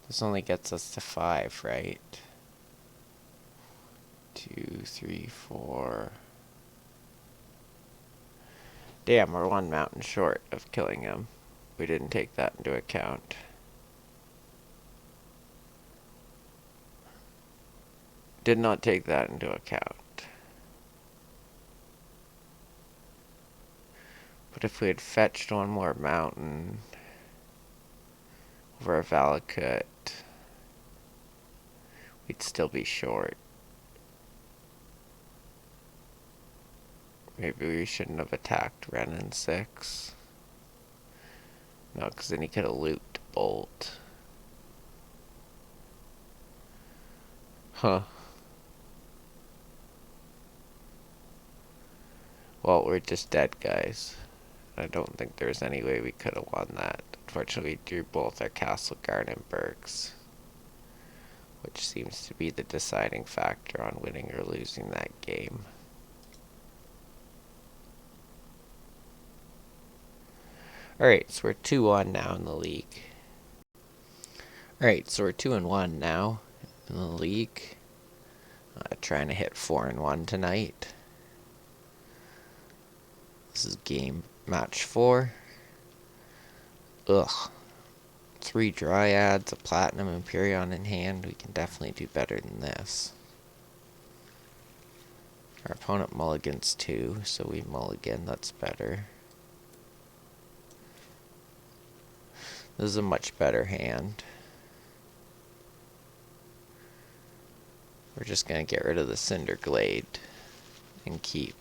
This only gets us to 5, right? 2, 3, 4. Damn, we're 1 mountain short of killing him. We didn't take that into account. Did not take that into account. But if we had fetched 1 more mountain over a Valakut, we'd still be short. Maybe we shouldn't have attacked Ren in 6. No, because then he could have looped Bolt. Huh. Well, we're just dead, guys. I don't think there's any way we could have won that. Unfortunately, we drew both our Castle Guard and Bergs, which seems to be the deciding factor on winning or losing that game. Alright, so we're 2-1 now in the league. Alright, so we're 2-1 now in the league. Trying to hit 4-1 tonight. This is game match 4. Ugh. 3 Dryads, a Platinum Empyrean in hand. We can definitely do better than this. Our opponent mulligans 2, so we mulligan. That's better. This is a much better hand. We're just going to get rid of the Cinder Glade and keep.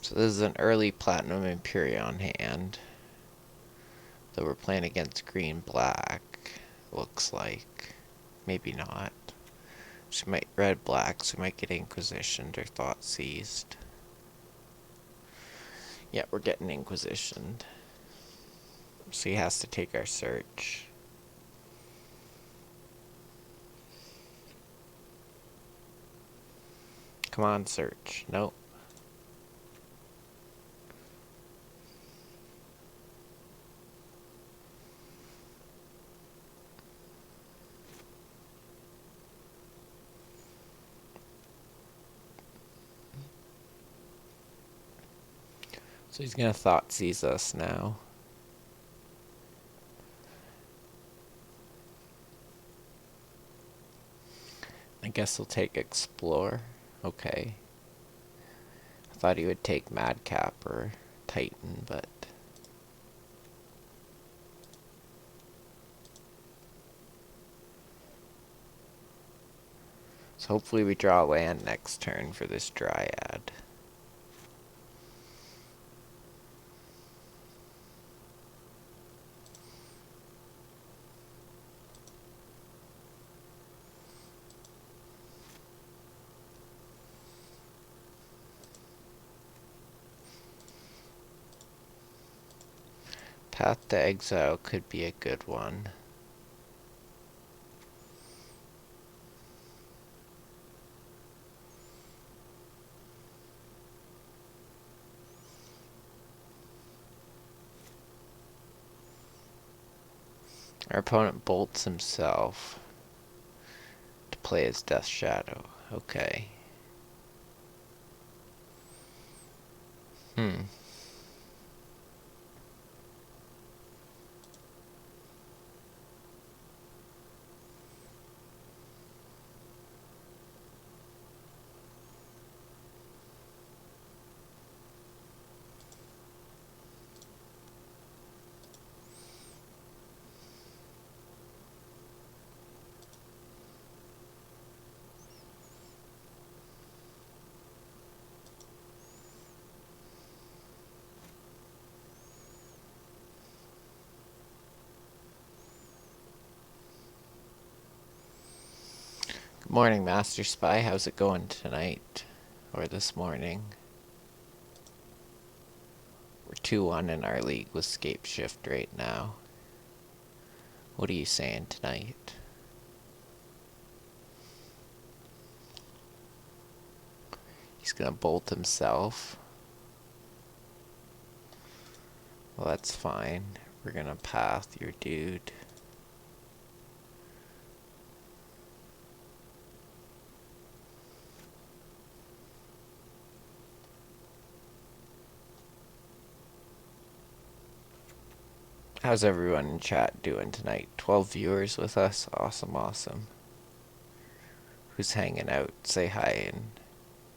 So this is an early Platinum Empyrean hand. Though we're playing against green-black, looks like. Maybe not. She might red-black, so we might get Inquisitioned or Thought Seized. Yeah, we're getting Inquisitioned. So he has to take our search. Come on, search. Nope. So he's gonna Thought Seize us now. I guess he'll take Explore. Okay. I thought he would take Madcap or Titan, but... So hopefully we draw land next turn for this Dryad. Path to Exile could be a good one. Our opponent bolts himself to play his Death Shadow. Okay. Morning, Master Spy. How's it going tonight? Or this morning? We're 2-1 in our league with Scapeshift right now. What are you saying tonight? He's gonna bolt himself. Well, that's fine. We're gonna path your dude. How's everyone in chat doing tonight? 12 viewers with us. Awesome, awesome. Who's hanging out? Say hi in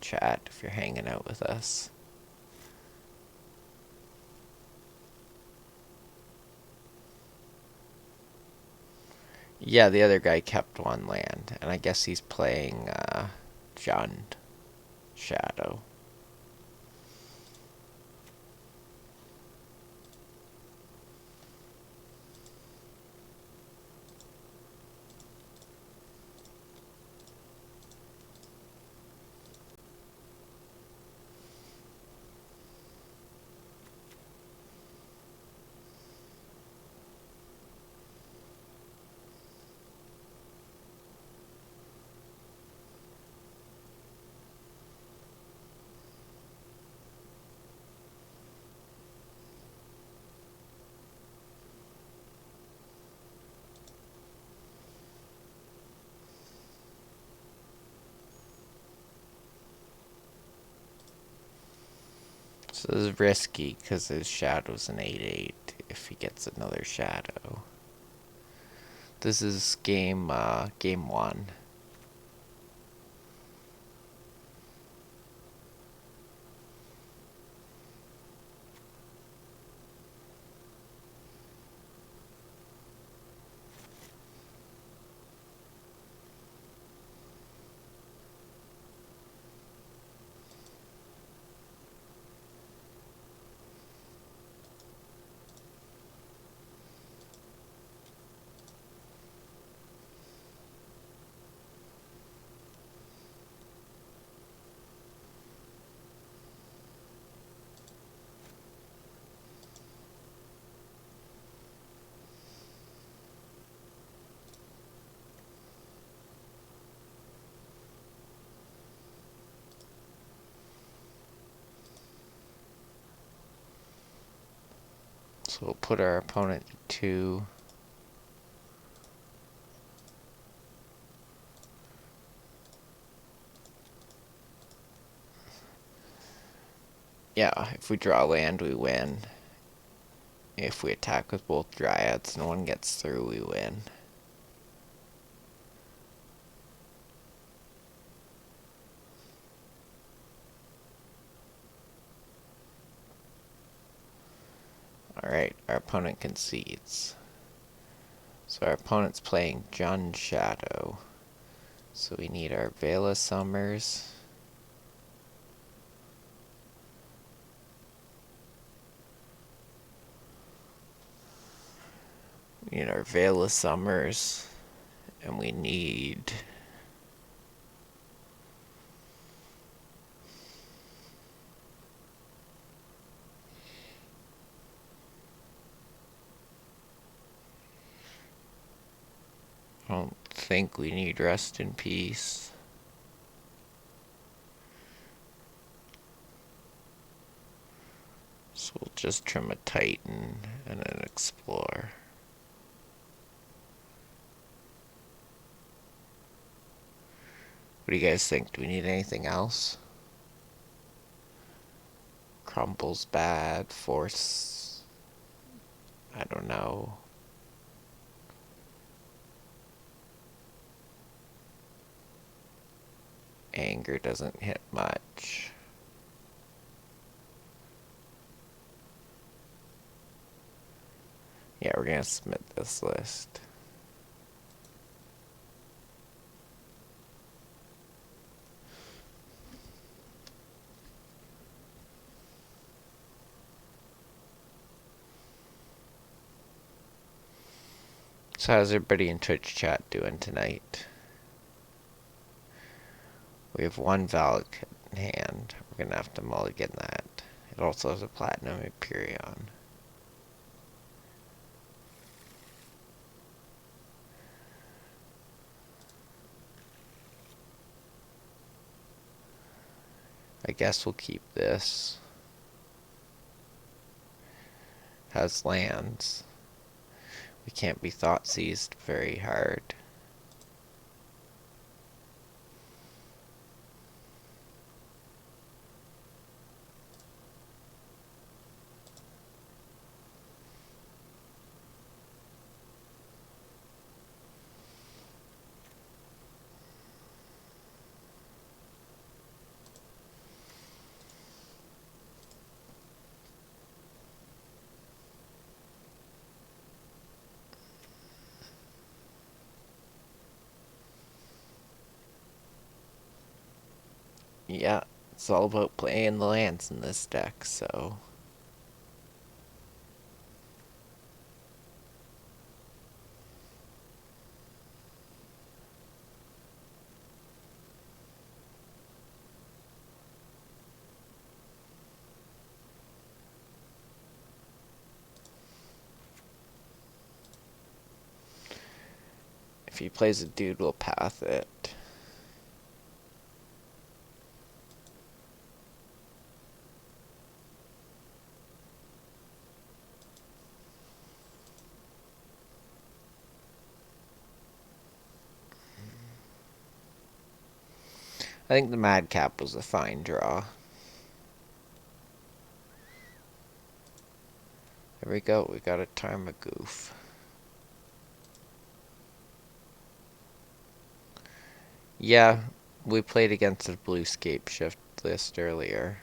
chat if you're hanging out with us. Yeah, the other guy kept one land, and I guess he's playing Jund Shadow. So this is risky because his shadow's an 8/8 if he gets another shadow. This is game 1. So we'll put our opponent to 2. Yeah, if we draw land, we win. If we attack with both dryads, no one gets through, we win. Alright, our opponent concedes. So our opponent's playing Jund Shadow. So we need our Vela Summers. We need our Vela Summers. And we need... I don't think we need Rest in Peace. So we'll just trim a Titan and an Explore. What do you guys think? Do we need anything else? Crumple's bad. Force... I don't know. Anger doesn't hit much. Yeah, we're gonna submit this list. So how's everybody in Twitch chat doing tonight? We have one valid hand. We're gonna have to mulligan that. It also has a platinum Empyrean. I guess we'll keep this. Has lands. We can't be thought seized very hard. Yeah, it's all about playing the lands in this deck, so... If he plays a dude, we'll path it. I think the Madcap was a fine draw. There we go, we got a Tarmogoyf. Yeah, we played against the blue Scapeshift list earlier.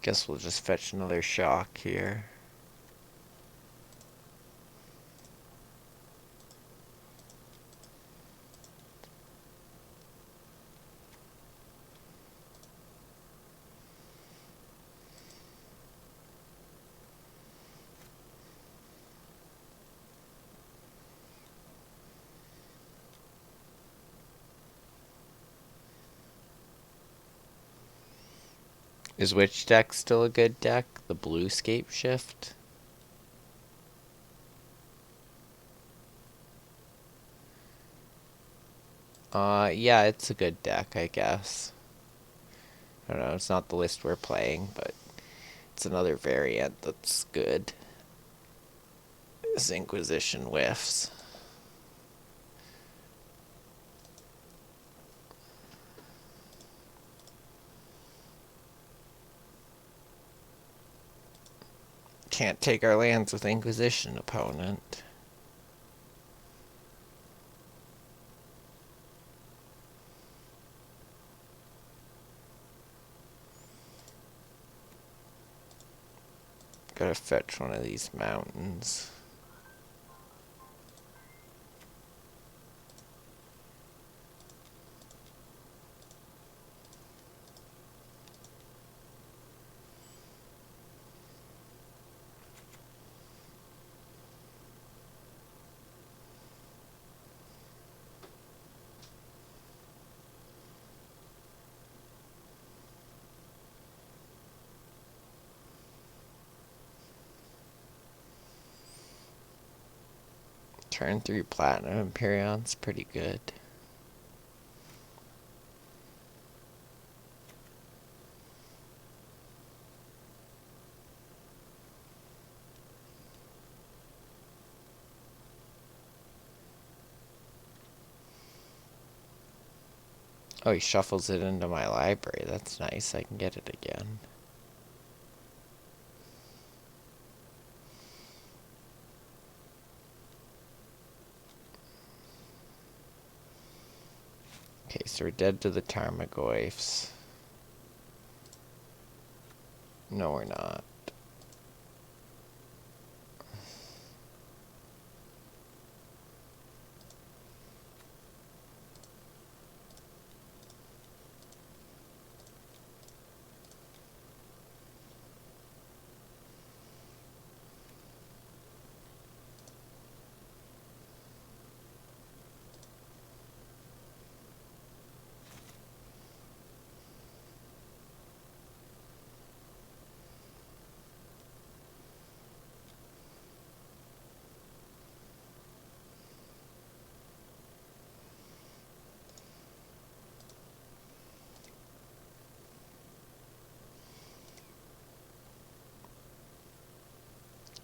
Guess we'll just fetch another shock here. Is which deck still a good deck? The blue Scapeshift? Yeah, it's a good deck, I guess. I don't know, it's not the list we're playing, but it's another variant that's good. This Inquisition whiffs. Can't take our lands with Inquisition, opponent. Gotta fetch one of these mountains. Turn 3 Platinum Empyrean's pretty good. Oh, he shuffles it into my library. That's nice. I can get it again. Okay, so we're dead to the Tarmogoyfs. No, we're not.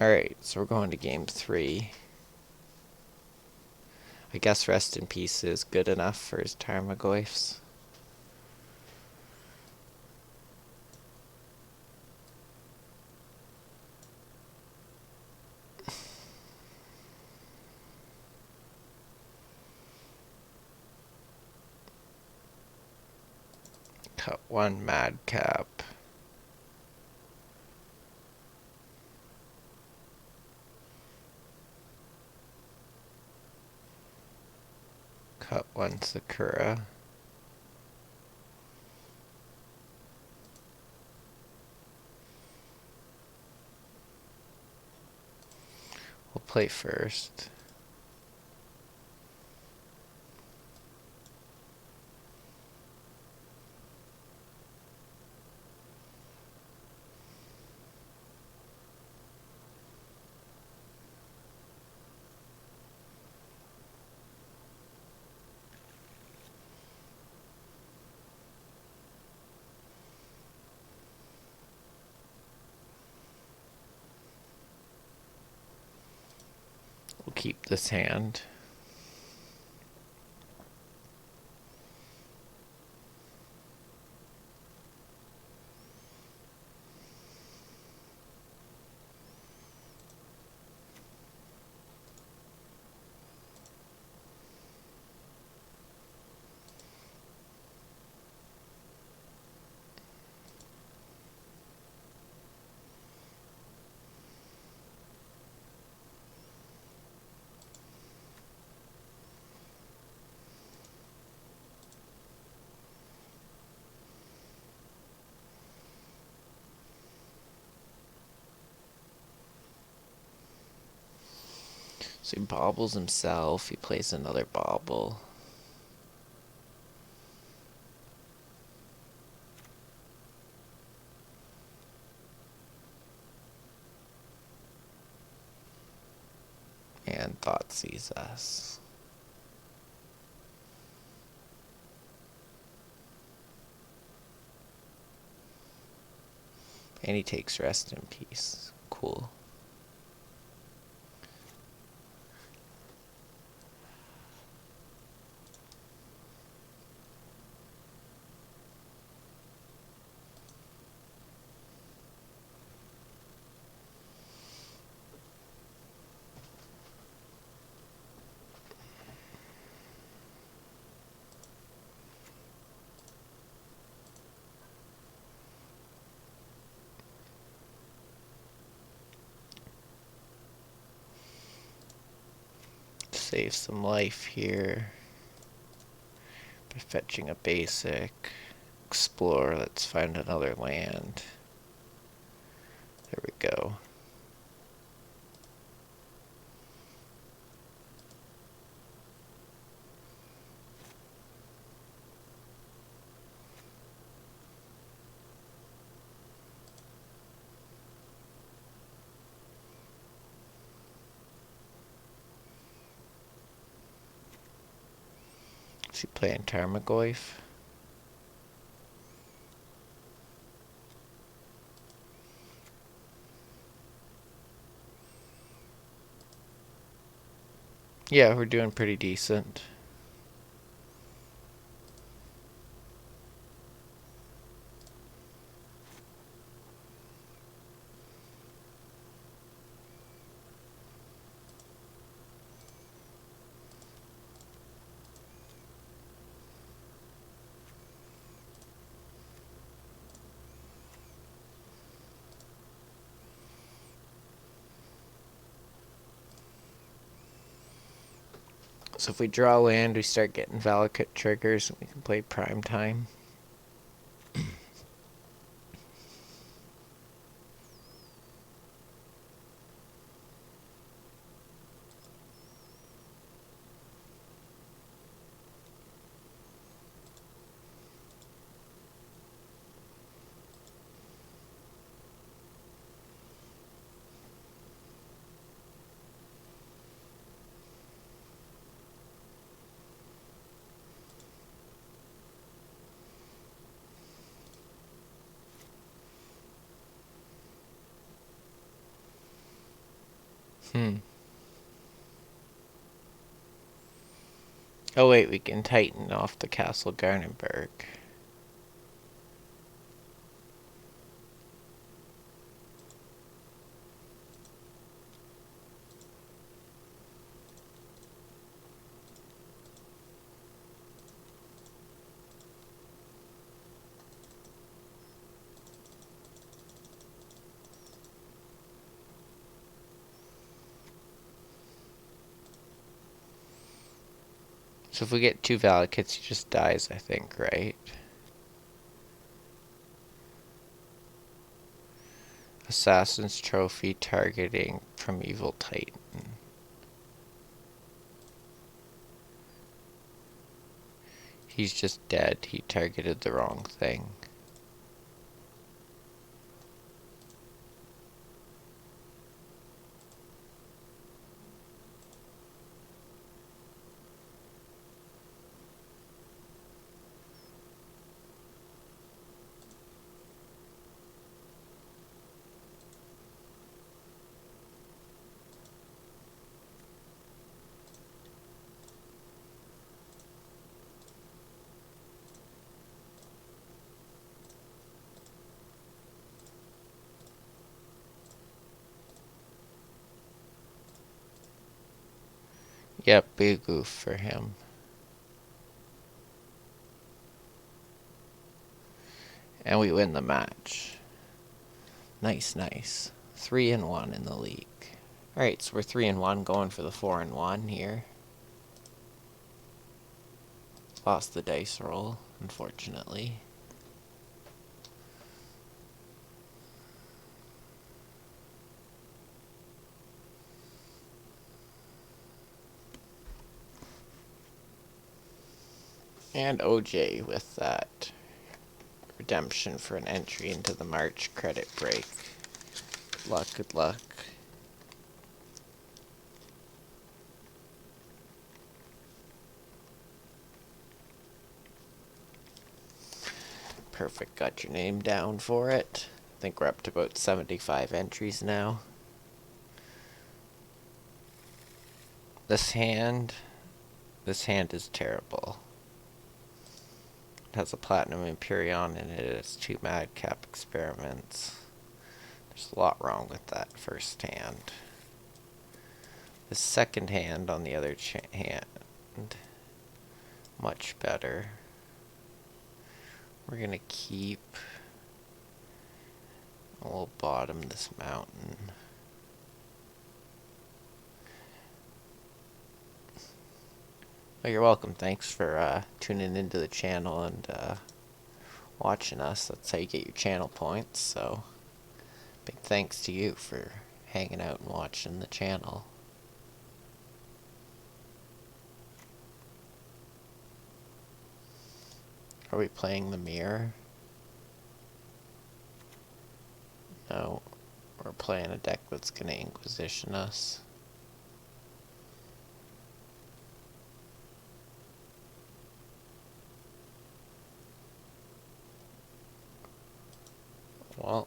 Alright, so we're going to game 3. I guess Rest in Peace is good enough for his Tarmogoyfs. Cut 1 Madcap. Cut 1 Sakura. We'll play first. We'll keep this hand. So he bobbles himself, he plays another bobble. And Thought sees us. And he takes Rest in Peace. Cool. Save some life here by fetching a basic. Explore, let's find another land. There we go. Is he playing Tarmogoyf? Yeah, we're doing pretty decent. So if we draw land, we start getting Valakut triggers, and we can play prime time. Oh wait, we can tighten off the Castle Garnenberg. So if we get 2 Valakuts, he just dies, I think, right? Assassin's Trophy targeting Primeval Titan. He's just dead. He targeted the wrong thing. Yep, big goof for him. And we win the match. Nice, nice. 3-1 in the league. Alright, so we're 3-1, going for the 4-1 here. Lost the dice roll, unfortunately. And OJ with that redemption for an entry into the March credit break. Good luck, good luck. Perfect, got your name down for it. I think we're up to about 75 entries now. This hand is terrible. It has a Platinum Empyrean in it. It has 2 Madcap experiments. There's a lot wrong with that first hand. The second hand, on the other hand, much better. We're gonna keep. We'll bottom this mountain. Oh, you're welcome. Thanks for tuning into the channel and watching us. That's how you get your channel points. So, big thanks to you for hanging out and watching the channel. Are we playing the mirror? No. We're playing a deck that's gonna Inquisition us. Well,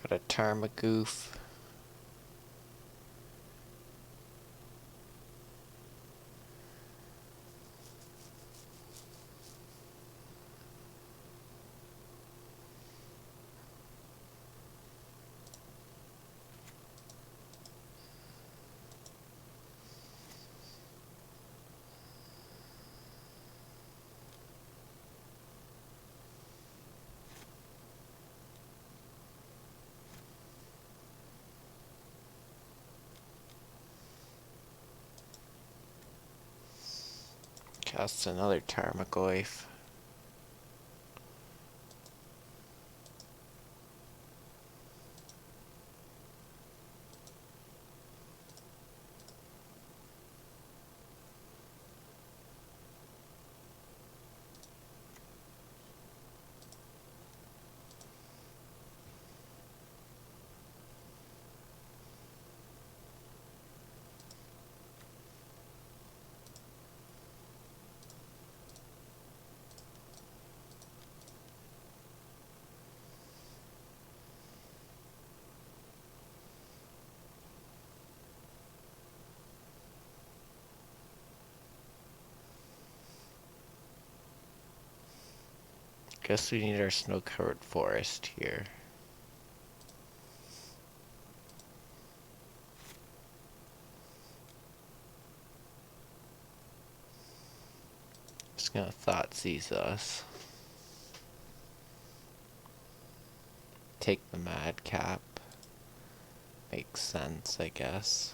got a Tarmagoof. Cast another Tarmogoyf. Guess we need our snow-covered forest here. Just gonna Thoughtseize us. Take the Madcap. Makes sense, I guess.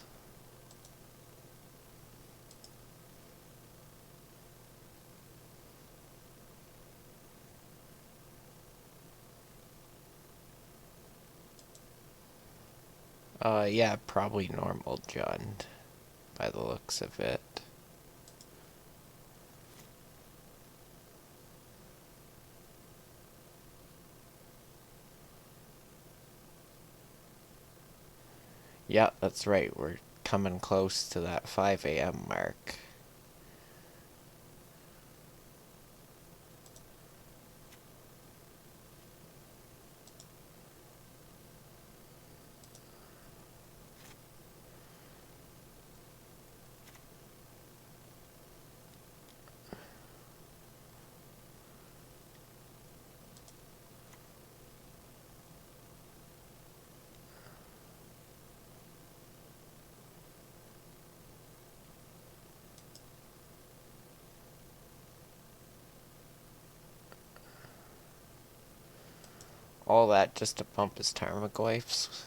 Yeah, probably normal Jund, by the looks of it. Yeah, that's right, we're coming close to that 5 a.m. mark. All that just to pump his Tarmogoyfs.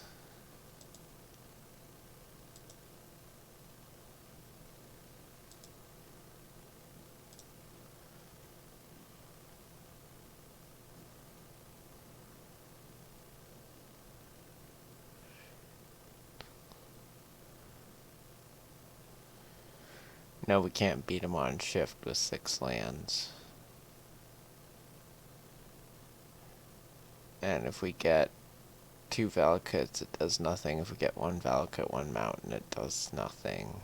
No, we can't beat him on shift with 6 lands. And if we get 2 Valakutes, it does nothing. If we get 1 Valakut, 1 Mountain, it does nothing.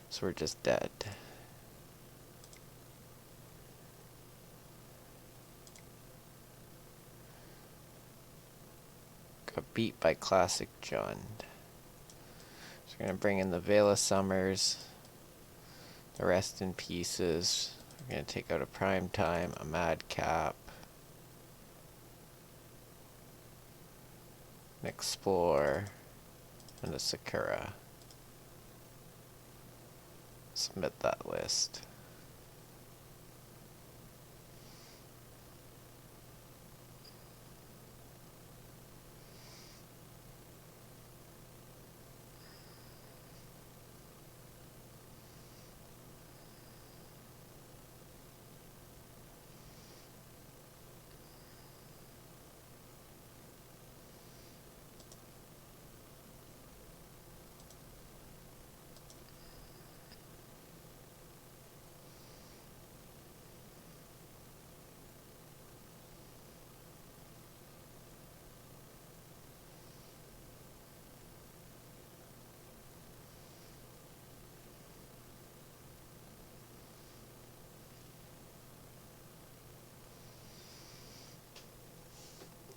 So we're just dead. Got beat by Classic Jund. So we're gonna bring in the Veil of Summers, the Rest in Pieces. We're gonna take out a Prime Time, a Madcap, an Explore, and a Sakura. Submit that list.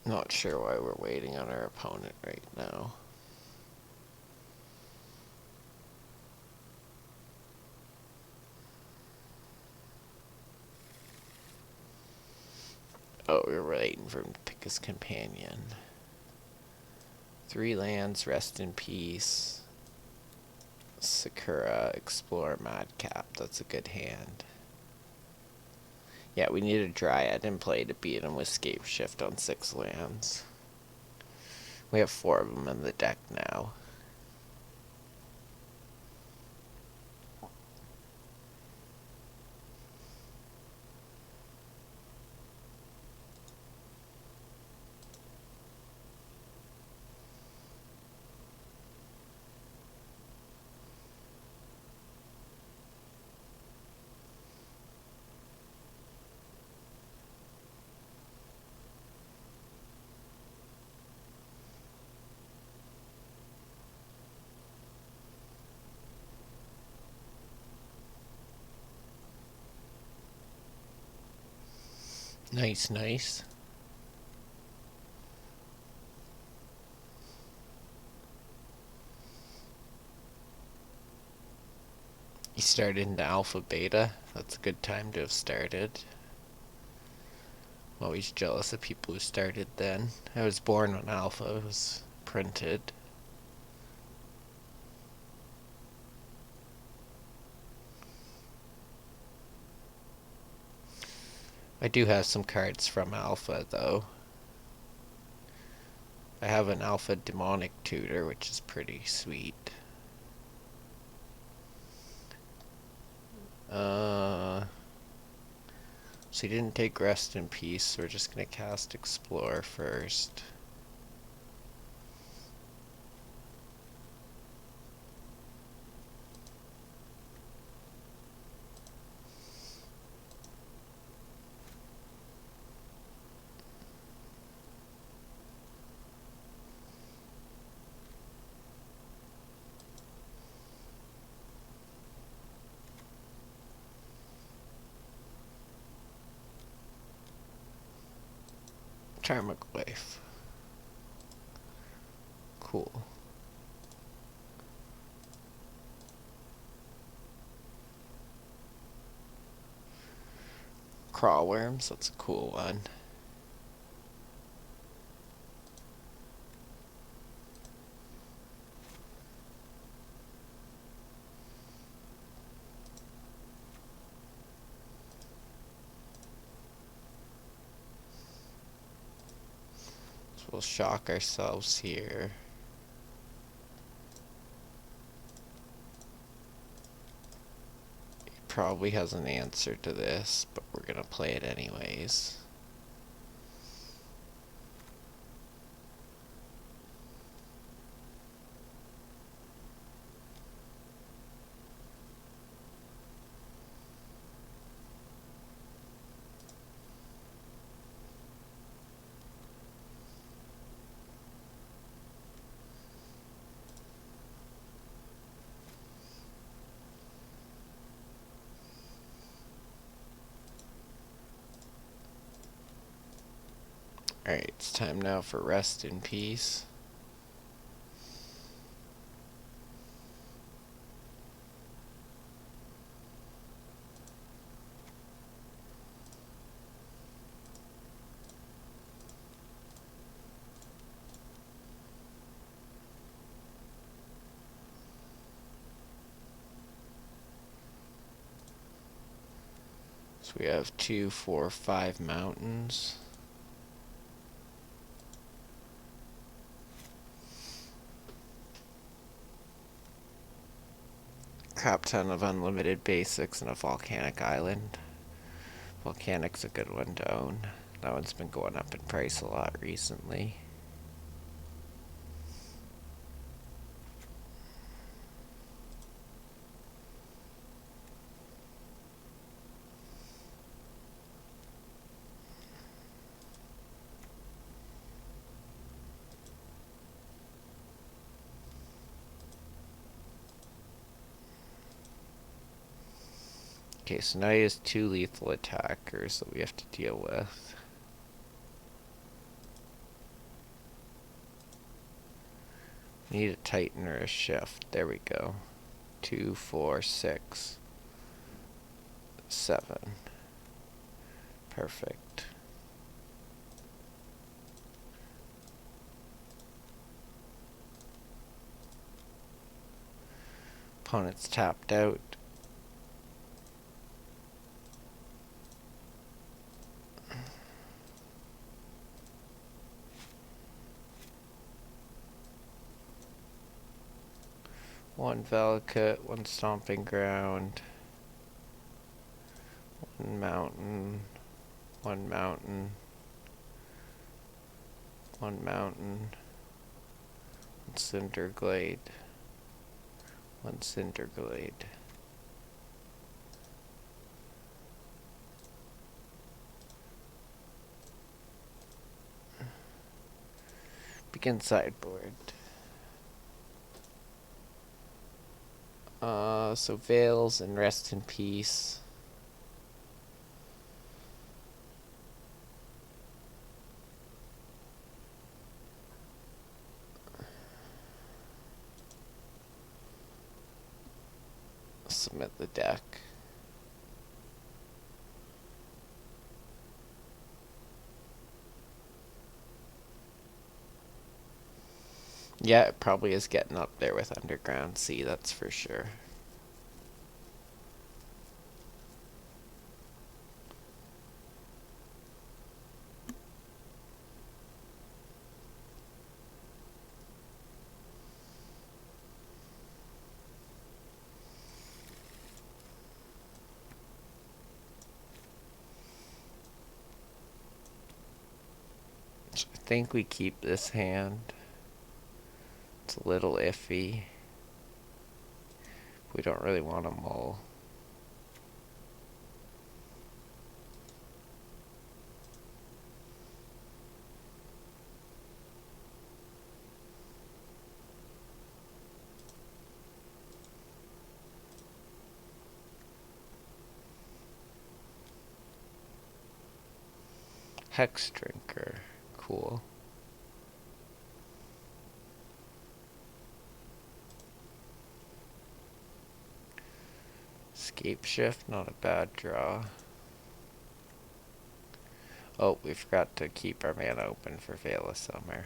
Not sure why we're waiting on our opponent right now. Oh, we're waiting for him to pick his companion. 3 lands, Rest in Peace, Sakura, Explore, Madcap. That's a good hand. Yeah, we need a Dryad in play to beat him with Scapeshift on 6 lands. We have 4 of them in the deck now. Nice, nice. You started into alpha beta. That's a good time to have started. I'm always jealous of people who started then. I was born when alpha was printed. I do have some cards from alpha though. I have an alpha demonic tutor, which is pretty sweet. So he didn't take rest in peace, so we're just gonna cast explore first. Charmaglyph. Cool. Crawworms, that's a cool one. So we'll shock ourselves here. He probably has an answer to this, but we're gonna play it anyways. Alright, it's time now for rest in peace. So we have 2, 4, 5 mountains. Crap ton of unlimited basics and a volcanic island. Volcanic's a good one to own. That one's been going up in price a lot recently. Okay, so now he has 2 lethal attackers that we have to deal with. We need a Titan or a Shift. There we go. 2, 4, 6, 7. Perfect. Opponent's tapped out. One Valakut, one Stomping Ground, one Mountain, one Mountain, one Mountain, one Cinder Glade, one Cinder Glade. Begin sideboard. So Veils and Rest in Peace. submit the deck. Yeah, it probably is getting up there with Underground Sea, that's for sure. I think we keep this hand. It's a little iffy. We don't really want to mull. Hex Drinker. Cool. Scapeshift, not a bad draw. Oh, we forgot to keep our mana open for Veil of Summer.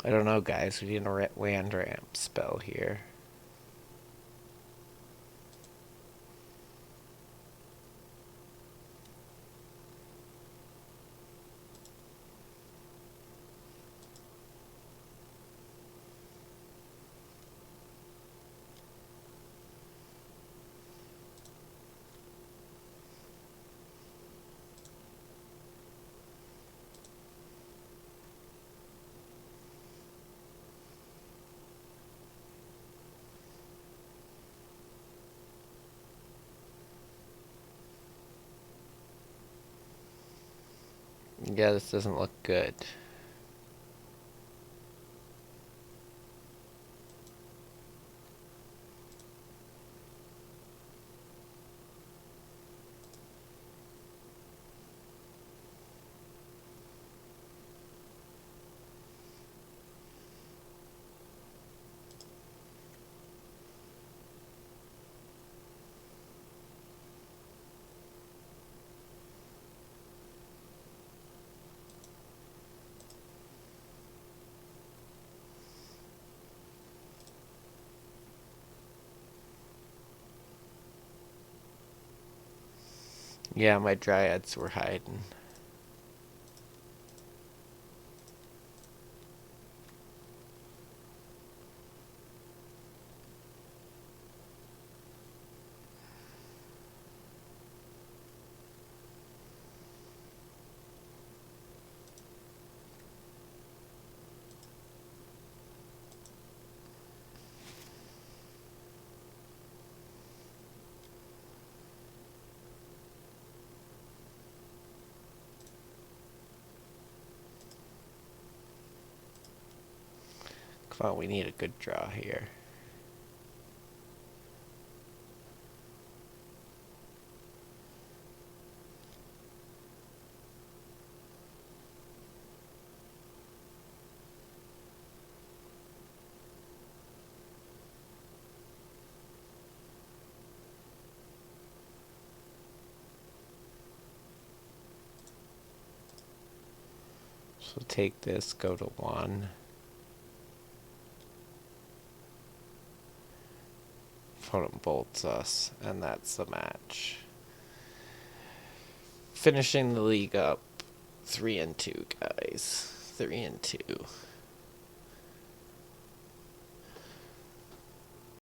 I don't know, guys. We need a land ramp spell here. Yeah, this doesn't look good. Yeah, my dryads were hiding. Come on, we need a good draw here. So take this, go to 1. Opponent bolts us, and that's the match. Finishing the league up 3 and 2, guys. 3 and 2.